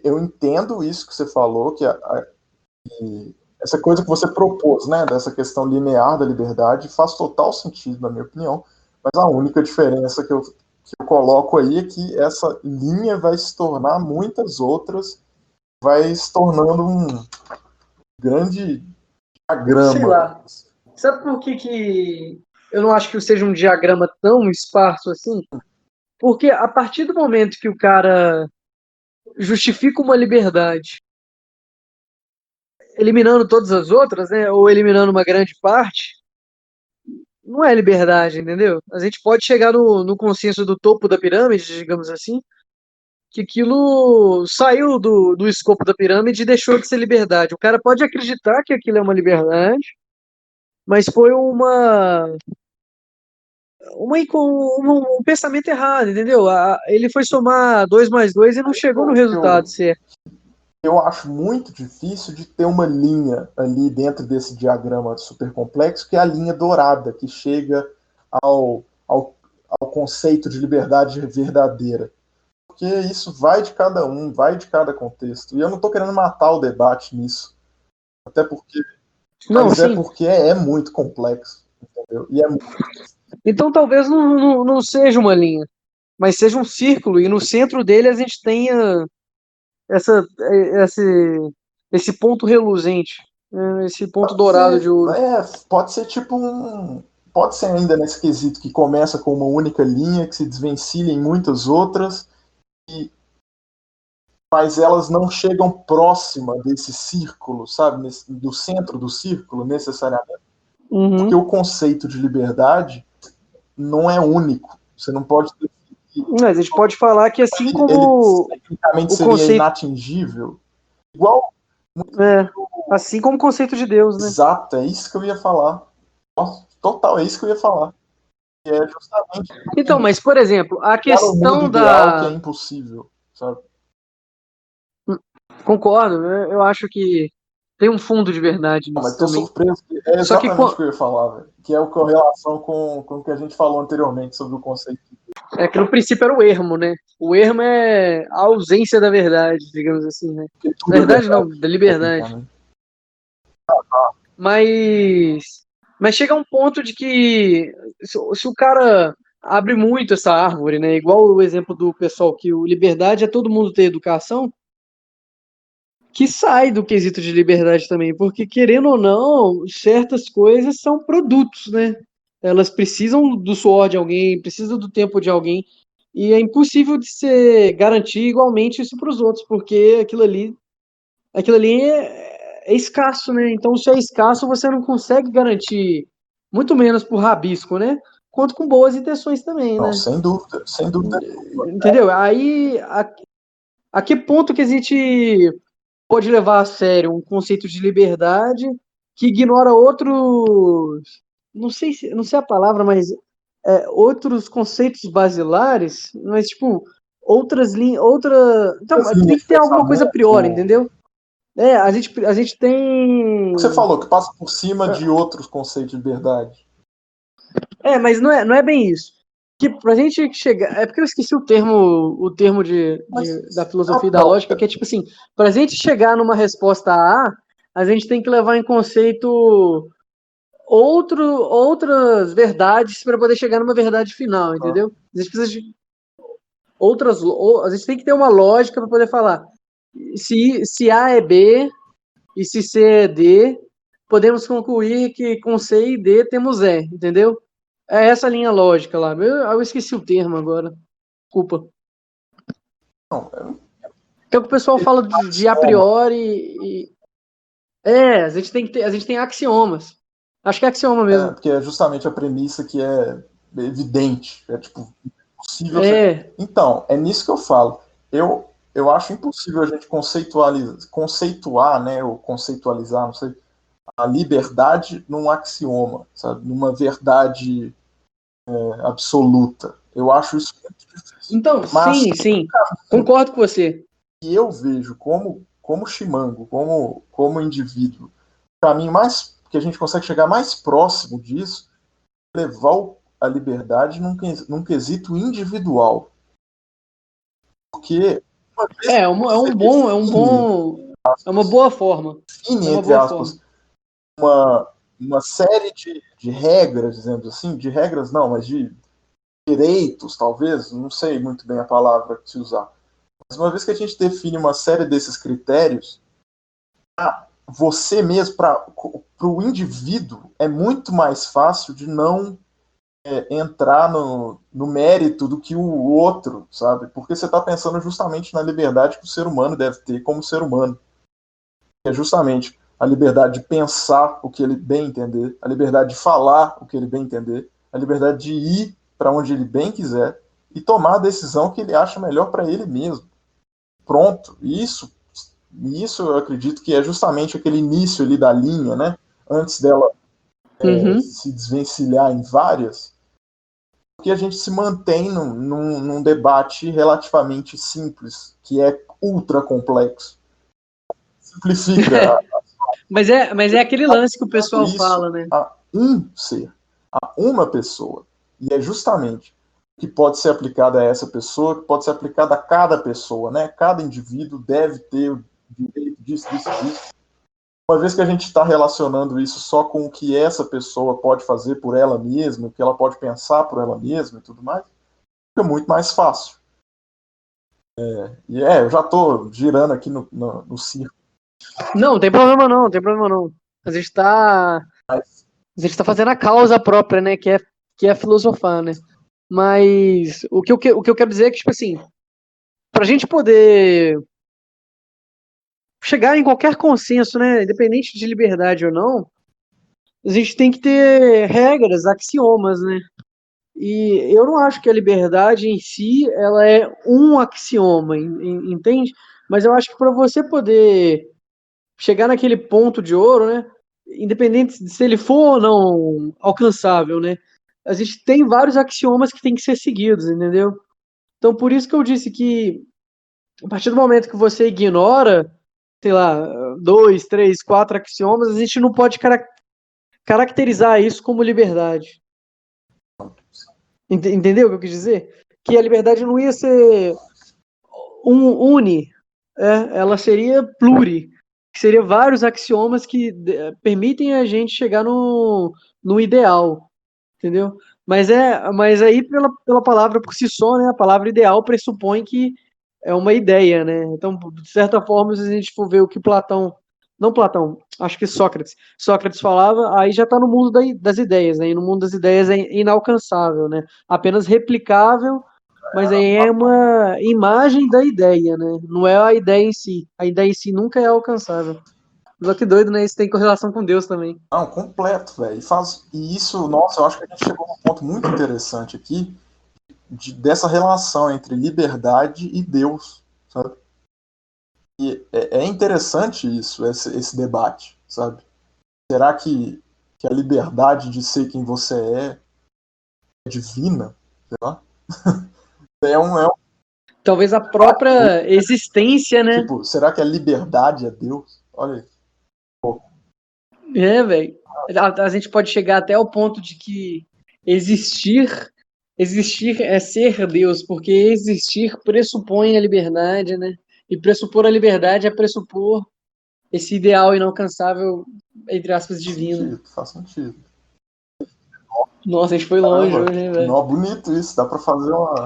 eu entendo isso que você falou, que essa coisa que você propôs, né, dessa questão linear da liberdade, faz total sentido, na minha opinião, mas a única diferença que eu coloco aí é que essa linha vai se tornar muitas outras, vai se tornando um grande Sei diagrama. lá. Sabe por que eu não acho que seja um diagrama tão esparso assim? Porque a partir do momento que o cara justifica uma liberdade, eliminando todas as outras, né, ou eliminando uma grande parte, não é liberdade, entendeu? A gente pode chegar no consenso do topo da pirâmide, digamos assim, que aquilo saiu do escopo da pirâmide e deixou de ser liberdade. O cara pode acreditar que aquilo é uma liberdade, mas foi um pensamento errado, entendeu? Ele foi somar 2 mais 2 e não chegou no resultado certo. Eu acho muito difícil de ter uma linha ali dentro desse diagrama super complexo, que é a linha dourada, que chega ao conceito de liberdade verdadeira. Porque isso vai de cada um, vai de cada contexto. E eu não estou querendo matar o debate nisso. Até porque. Não, Mas é sim. porque é muito complexo. Entendeu? E é Então talvez não seja uma linha, mas seja um círculo, e no centro dele a gente tenha essa, esse, esse ponto reluzente, né, esse ponto Pode dourado de ser, ouro. pode ser tipo um. Pode ser ainda nesse quesito que começa com uma única linha, que se desvencilha em muitas outras, e, mas elas não chegam próxima desse círculo, sabe? Do centro do círculo, necessariamente. Porque Uhum. o conceito de liberdade não é único. Você não pode definir. Mas a gente pode falar que assim Ele como tecnicamente o seria conceito, inatingível. Igual. é, assim como o conceito de Deus, né? Exato, é isso que eu ia falar. Nossa, total, é isso que eu ia falar. Que é justamente Então, mas por exemplo, a chegar no mundo questão ideal que é da. impossível, sabe? Concordo, né? Eu acho que tem um fundo de verdade Não, mas nisso tô também. surpreso que é Só que exatamente o que eu ia falar, velho. Que é a correlação com o que a gente falou anteriormente sobre o conceito. é que no princípio era o ermo, né? O ermo é a ausência da verdade, digamos assim, né? Porque tudo é Verdade não, verdade, da liberdade. tecnicamente. Mas chega um ponto de que se o cara abre muito essa árvore, né? Igual o exemplo do pessoal que o liberdade é todo mundo ter educação, que sai do quesito de liberdade também, porque querendo ou não, certas coisas são produtos, né? Elas precisam do suor de alguém, precisam do tempo de alguém, e é impossível de se garantir igualmente isso para os outros, porque aquilo ali é escasso, né? Então, se é escasso, você não consegue garantir, muito menos por rabisco, né? Quanto com boas intenções também, Não, né? sem dúvida. Entendeu? Aí, a que ponto que a gente pode levar a sério um conceito de liberdade que ignora não sei a palavra, mas outros conceitos basilares, mas tipo, outras linhas, então, tem que ter alguma coisa a priori, entendeu? A gente tem. Você falou que passa por cima de outros conceitos de verdade. Mas não é bem isso. Que pra gente chegar. É porque eu esqueci o termo da filosofia e da lógica, que é tipo assim, pra gente chegar numa resposta a gente tem que levar em conceito outras verdades para poder chegar numa verdade final, entendeu? A gente precisa de a gente tem que ter uma lógica para poder falar. Se A é B e se C é D, podemos concluir que com C e D temos E, entendeu? É essa linha lógica lá. Eu esqueci o termo agora. Desculpa. Não, Que é o que o pessoal fala de a priori a gente tem axiomas. Acho que é axioma mesmo. porque é justamente a premissa que é evidente. É tipo, impossível. Então, é nisso que eu falo. Eu acho impossível a gente conceituar, né, ou conceitualizar, não sei, a liberdade num axioma, sabe? Numa verdade absoluta. Eu acho isso muito difícil. Então, Mas, sim, concordo com você. E eu vejo como Chimango, como indivíduo, o caminho mais que a gente consegue chegar mais próximo disso é levar a liberdade num quesito individual. Porque é uma boa forma. Entre aspas, uma série de regras, dizendo assim, de regras não, mas de direitos, talvez, não sei muito bem a palavra que se usar. Mas uma vez que a gente define uma série desses critérios, você mesmo, para o indivíduo, é muito mais fácil de não entrar no mérito do que o outro, sabe? Porque você está pensando justamente na liberdade que o ser humano deve ter como ser humano. É justamente a liberdade de pensar o que ele bem entender, a liberdade de falar o que ele bem entender, a liberdade de ir para onde ele bem quiser e tomar a decisão que ele acha melhor para ele mesmo. Pronto. Isso eu acredito que é justamente aquele início ali da linha, né? Antes dela se desvencilhar em várias, que a gente se mantém num debate relativamente simples, que é ultra complexo. Simplifica. Mas é aquele lance que o pessoal fala, né? A um ser, a uma pessoa. E é justamente que pode ser aplicado a essa pessoa, que pode ser aplicado a cada pessoa, né? Cada indivíduo deve ter o direito disso. Uma vez que a gente está relacionando isso só com o que essa pessoa pode fazer por ela mesma, o que ela pode pensar por ela mesma e tudo mais, fica muito mais fácil. Eu já estou girando aqui no circo. Não tem problema não. A gente está fazendo a causa própria, né? Que é filosofar, né? Mas o que eu quero dizer é que, tipo assim, para a gente poder chegar em qualquer consenso, né? Independente de liberdade ou não, a gente tem que ter regras, axiomas, né? E eu não acho que a liberdade em si ela é um axioma, entende? Mas eu acho que para você poder chegar naquele ponto de ouro, né? Independente de se ele for ou não alcançável, né? A gente tem vários axiomas que tem que ser seguidos, entendeu? Então por isso que eu disse que a partir do momento que você ignora, sei lá, 2, 3, 4 axiomas, a gente não pode caracterizar isso como liberdade. Entendeu o que eu quis dizer? Que a liberdade não ia ser uni, ela seria pluri, que seria vários axiomas que permitem a gente chegar no ideal, entendeu? Mas aí pela palavra por si só, né? A palavra ideal pressupõe que é uma ideia, né? Então, de certa forma, se a gente for ver o que não Platão, acho que Sócrates falava, aí já está no mundo das ideias, né? E no mundo das ideias é inalcançável, né? Apenas replicável, mas aí é uma imagem da ideia, né? Não é a ideia em si. A ideia em si nunca é alcançável. Mas que doido, né? Isso tem correlação com Deus também. Não, completo, velho. E isso, nossa, eu acho que a gente chegou a um ponto muito interessante aqui dessa relação entre liberdade e Deus, sabe? E é interessante isso, esse debate, sabe? Será que que a liberdade de ser quem você é divina, sei lá. É um Talvez a própria existência, né? tipo, será que a liberdade é Deus? Olha aí. É, velho. A gente pode chegar até o ponto de que existir é ser Deus, porque existir pressupõe a liberdade, né? E pressupor a liberdade é pressupor esse ideal inalcançável, entre aspas, divino. Faz sentido. Nossa, a gente foi longe Caramba, hoje, hein, velho? não, bonito isso, dá pra fazer uma.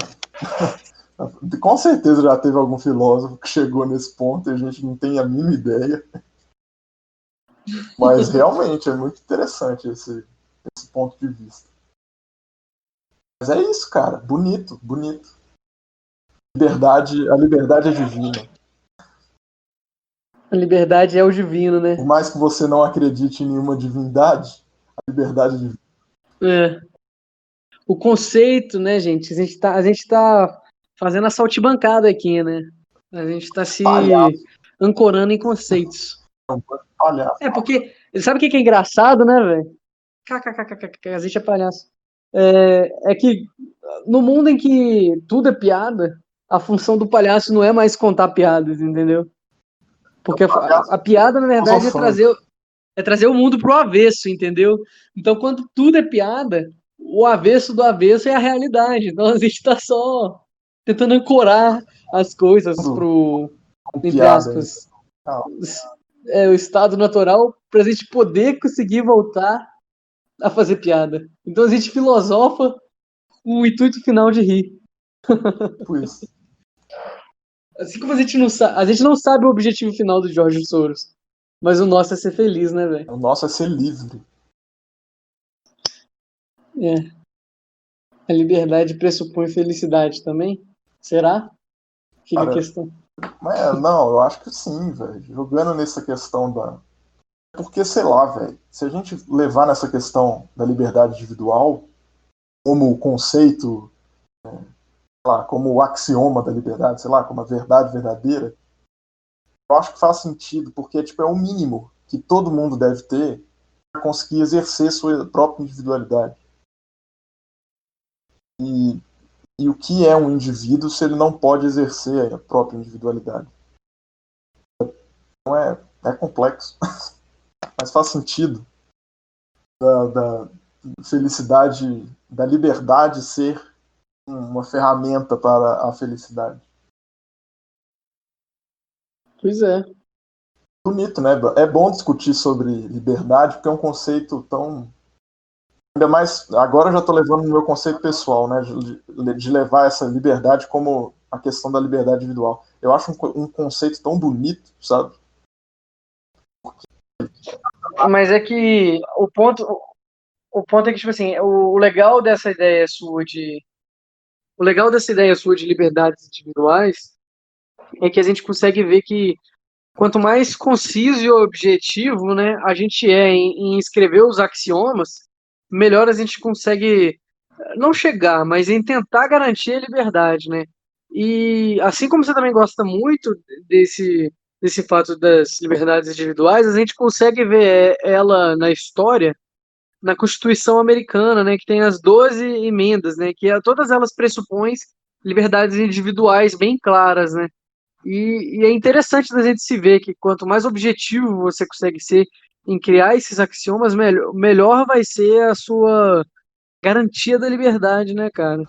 Com certeza já teve algum filósofo que chegou nesse ponto e a gente não tem a mínima ideia. Mas realmente é muito interessante esse ponto de vista. Mas é isso, cara. Bonito, bonito. A liberdade é divina. A liberdade é o divino, né? Por mais que você não acredite em nenhuma divindade, a liberdade é divina. É. O conceito, né, gente? A gente tá fazendo a saltibancada aqui, né? A gente tá se Palhaço, ancorando em conceitos. não pode falhar. É, porque, sabe o que é engraçado, né, velho? KKKKK, a gente é palhaço. É que no mundo em que tudo é piada, a função do palhaço não é mais contar piadas, entendeu? Porque a piada, na verdade, é trazer o mundo pro avesso, entendeu? Então, quando tudo é piada, o avesso do avesso é a realidade. Então, a gente tá só tentando ancorar as coisas pro, Com entre piada. aspas, o estado natural pra gente poder conseguir voltar a fazer piada. Então, a gente filosofa com o intuito final de rir. Tipo isso. Assim como a gente não sabe o objetivo final do George Soros, mas o nosso é ser feliz, né, velho? O nosso é ser livre. É. A liberdade pressupõe felicidade também? Será? Fica a Cara, questão. não, eu acho que sim, velho. Jogando nessa questão da. Porque, sei lá, velho, se a gente levar nessa questão da liberdade individual como o conceito, sei lá, como o axioma da liberdade, sei lá, como a verdade verdadeira, eu acho que faz sentido, porque tipo, é o mínimo que todo mundo deve ter para conseguir exercer sua própria individualidade. E, e o que é um indivíduo se ele não pode exercer a própria individualidade? Então é complexo, mas faz sentido da felicidade, da liberdade ser uma ferramenta para a felicidade. Pois é. Bonito, né? É bom discutir sobre liberdade, porque é um conceito tão. Ainda mais. Agora eu já estou levando no meu conceito pessoal, né? De levar essa liberdade como a questão da liberdade individual. Eu acho um conceito tão bonito, sabe? Mas é que o ponto é que, tipo assim, o legal dessa ideia sua de. O legal dessa ideia sua de liberdades individuais é que a gente consegue ver que quanto mais conciso e objetivo, né, a gente é em escrever os axiomas, melhor a gente consegue não chegar, mas em tentar garantir a liberdade, né? E assim como você também gosta muito desse fato das liberdades individuais, a gente consegue ver ela na história, na Constituição Americana, né, que tem as 12 emendas, né, que todas elas pressupõem liberdades individuais bem claras, né? E é interessante da gente se ver que quanto mais objetivo você consegue ser em criar esses axiomas, melhor vai ser a sua garantia da liberdade, né, cara?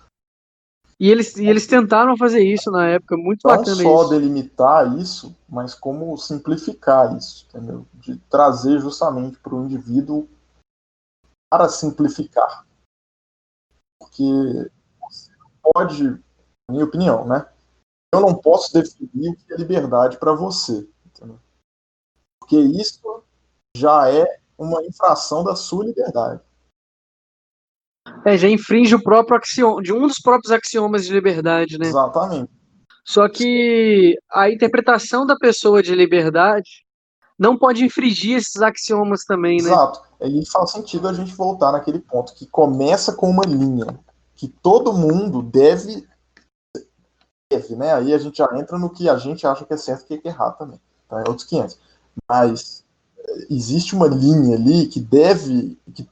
E eles tentaram fazer isso na época, muito Não bacana só isso. delimitar isso, mas como simplificar isso, entendeu? De trazer justamente para o indivíduo para simplificar. Porque você pode, na minha opinião, né? Eu não posso definir o que é liberdade para você, entendeu? Porque isso já é uma infração da sua liberdade. Já infringe o próprio axioma, de um dos próprios axiomas de liberdade, né? Exatamente. Só que a interpretação da pessoa de liberdade não pode infringir esses axiomas também, né? Exato. Aí faz sentido a gente voltar naquele ponto que começa com uma linha que todo mundo deve, né? Aí a gente já entra no que a gente acha que é certo e que é errado também. Então é outros 500. Mas existe uma linha ali que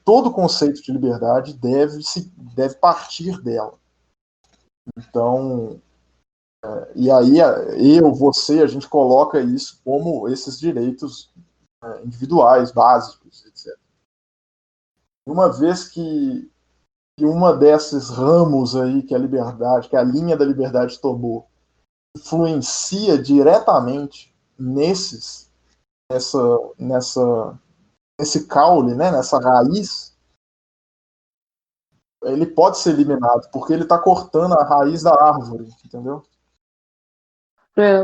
todo conceito de liberdade deve partir dela. Então, e aí você, a gente coloca isso como esses direitos individuais, básicos, etc. Uma vez que uma desses ramos aí que a liberdade, que a linha da liberdade tomou, influencia diretamente nesse caule, né, nessa raiz, ele pode ser eliminado, porque ele está cortando a raiz da árvore, entendeu?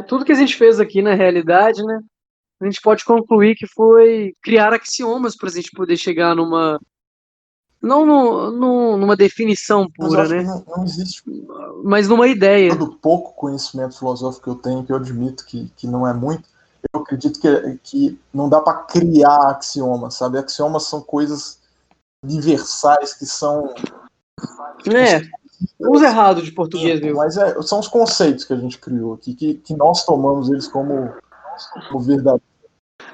Tudo que a gente fez aqui na realidade, né, a gente pode concluir que foi criar axiomas para a gente poder chegar numa numa definição pura, mas eu né? acho que não existe, mas numa ideia. Do pouco conhecimento filosófico que eu tenho, que eu admito que não é muito, eu acredito que não dá para criar axiomas, sabe? Axiomas são coisas universais que são... Usa errado de português, viu? Mas são os conceitos que a gente criou aqui, que nós tomamos eles como verdade.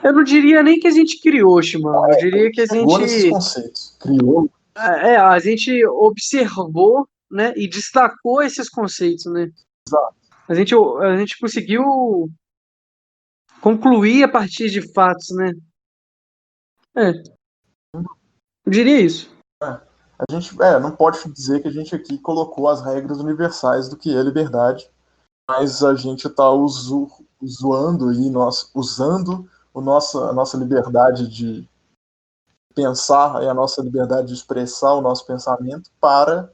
Eu não diria nem que a gente criou, Shimão. Eu diria que a gente... nesses conceitos. Criou. A gente observou, né, e destacou esses conceitos, né? Exato. A gente conseguiu concluir a partir de fatos, né? Eu diria isso. A gente não pode dizer que a gente aqui colocou as regras universais do que é liberdade, mas a gente está usando a nossa liberdade de pensar e a nossa liberdade de expressar o nosso pensamento para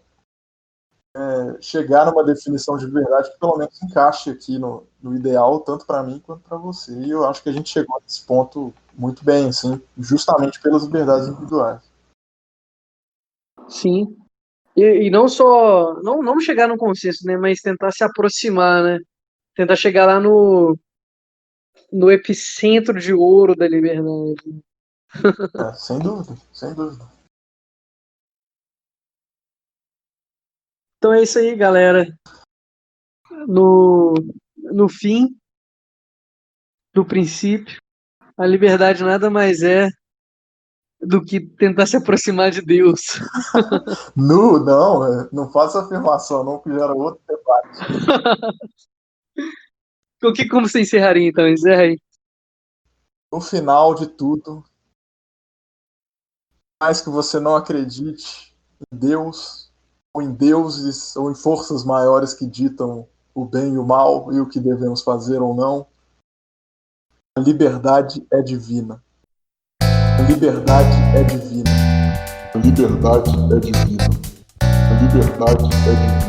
chegar numa definição de liberdade que pelo menos encaixe aqui no ideal, tanto para mim quanto para você. E eu acho que a gente chegou nesse ponto muito bem, assim, justamente pelas liberdades individuais. Sim. E não só... Não chegar no consenso, né? Mas tentar se aproximar, né? Tentar chegar lá no epicentro de ouro da liberdade. Sem dúvida, sem dúvida. Então é isso aí, galera. No fim, no princípio, a liberdade nada mais é do que tentar se aproximar de Deus. Não faça afirmação, não, que gera outro debate. Como você encerraria, então? Encerra aí. No final de tudo, mais que você não acredite em Deus, ou em deuses, ou em forças maiores que ditam o bem e o mal, e o que devemos fazer ou não, a liberdade é divina. A liberdade é divina. A liberdade é divina. A liberdade é divina.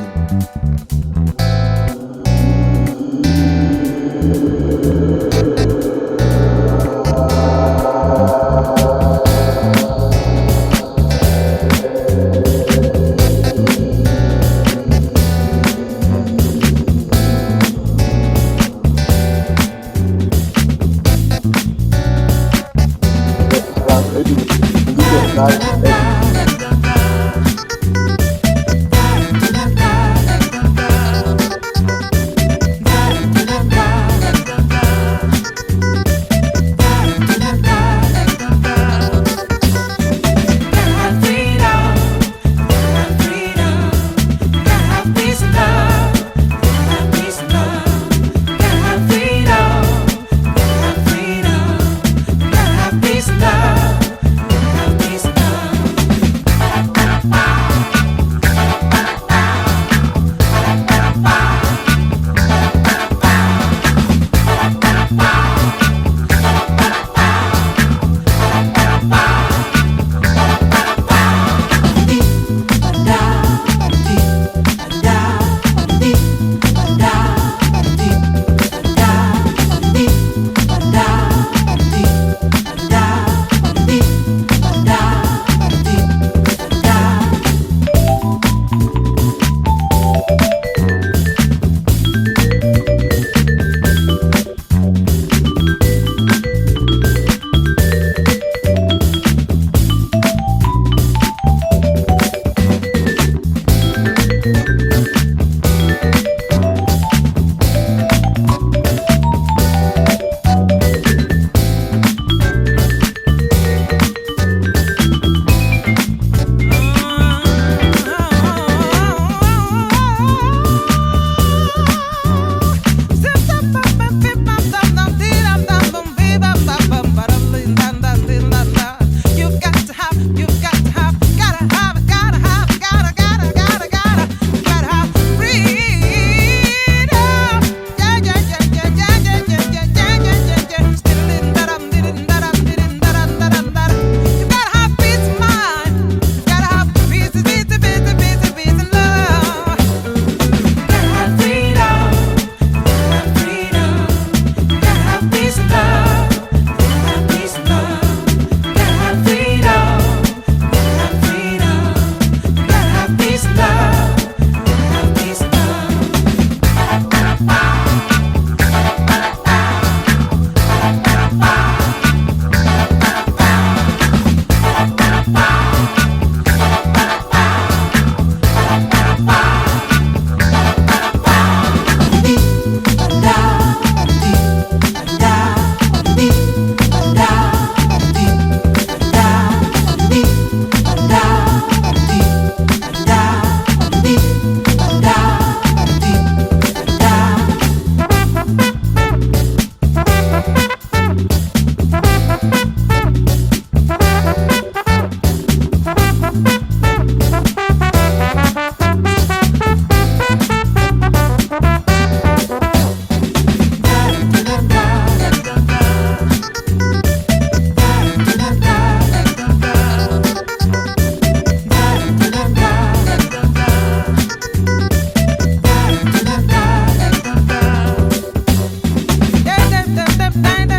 Ainda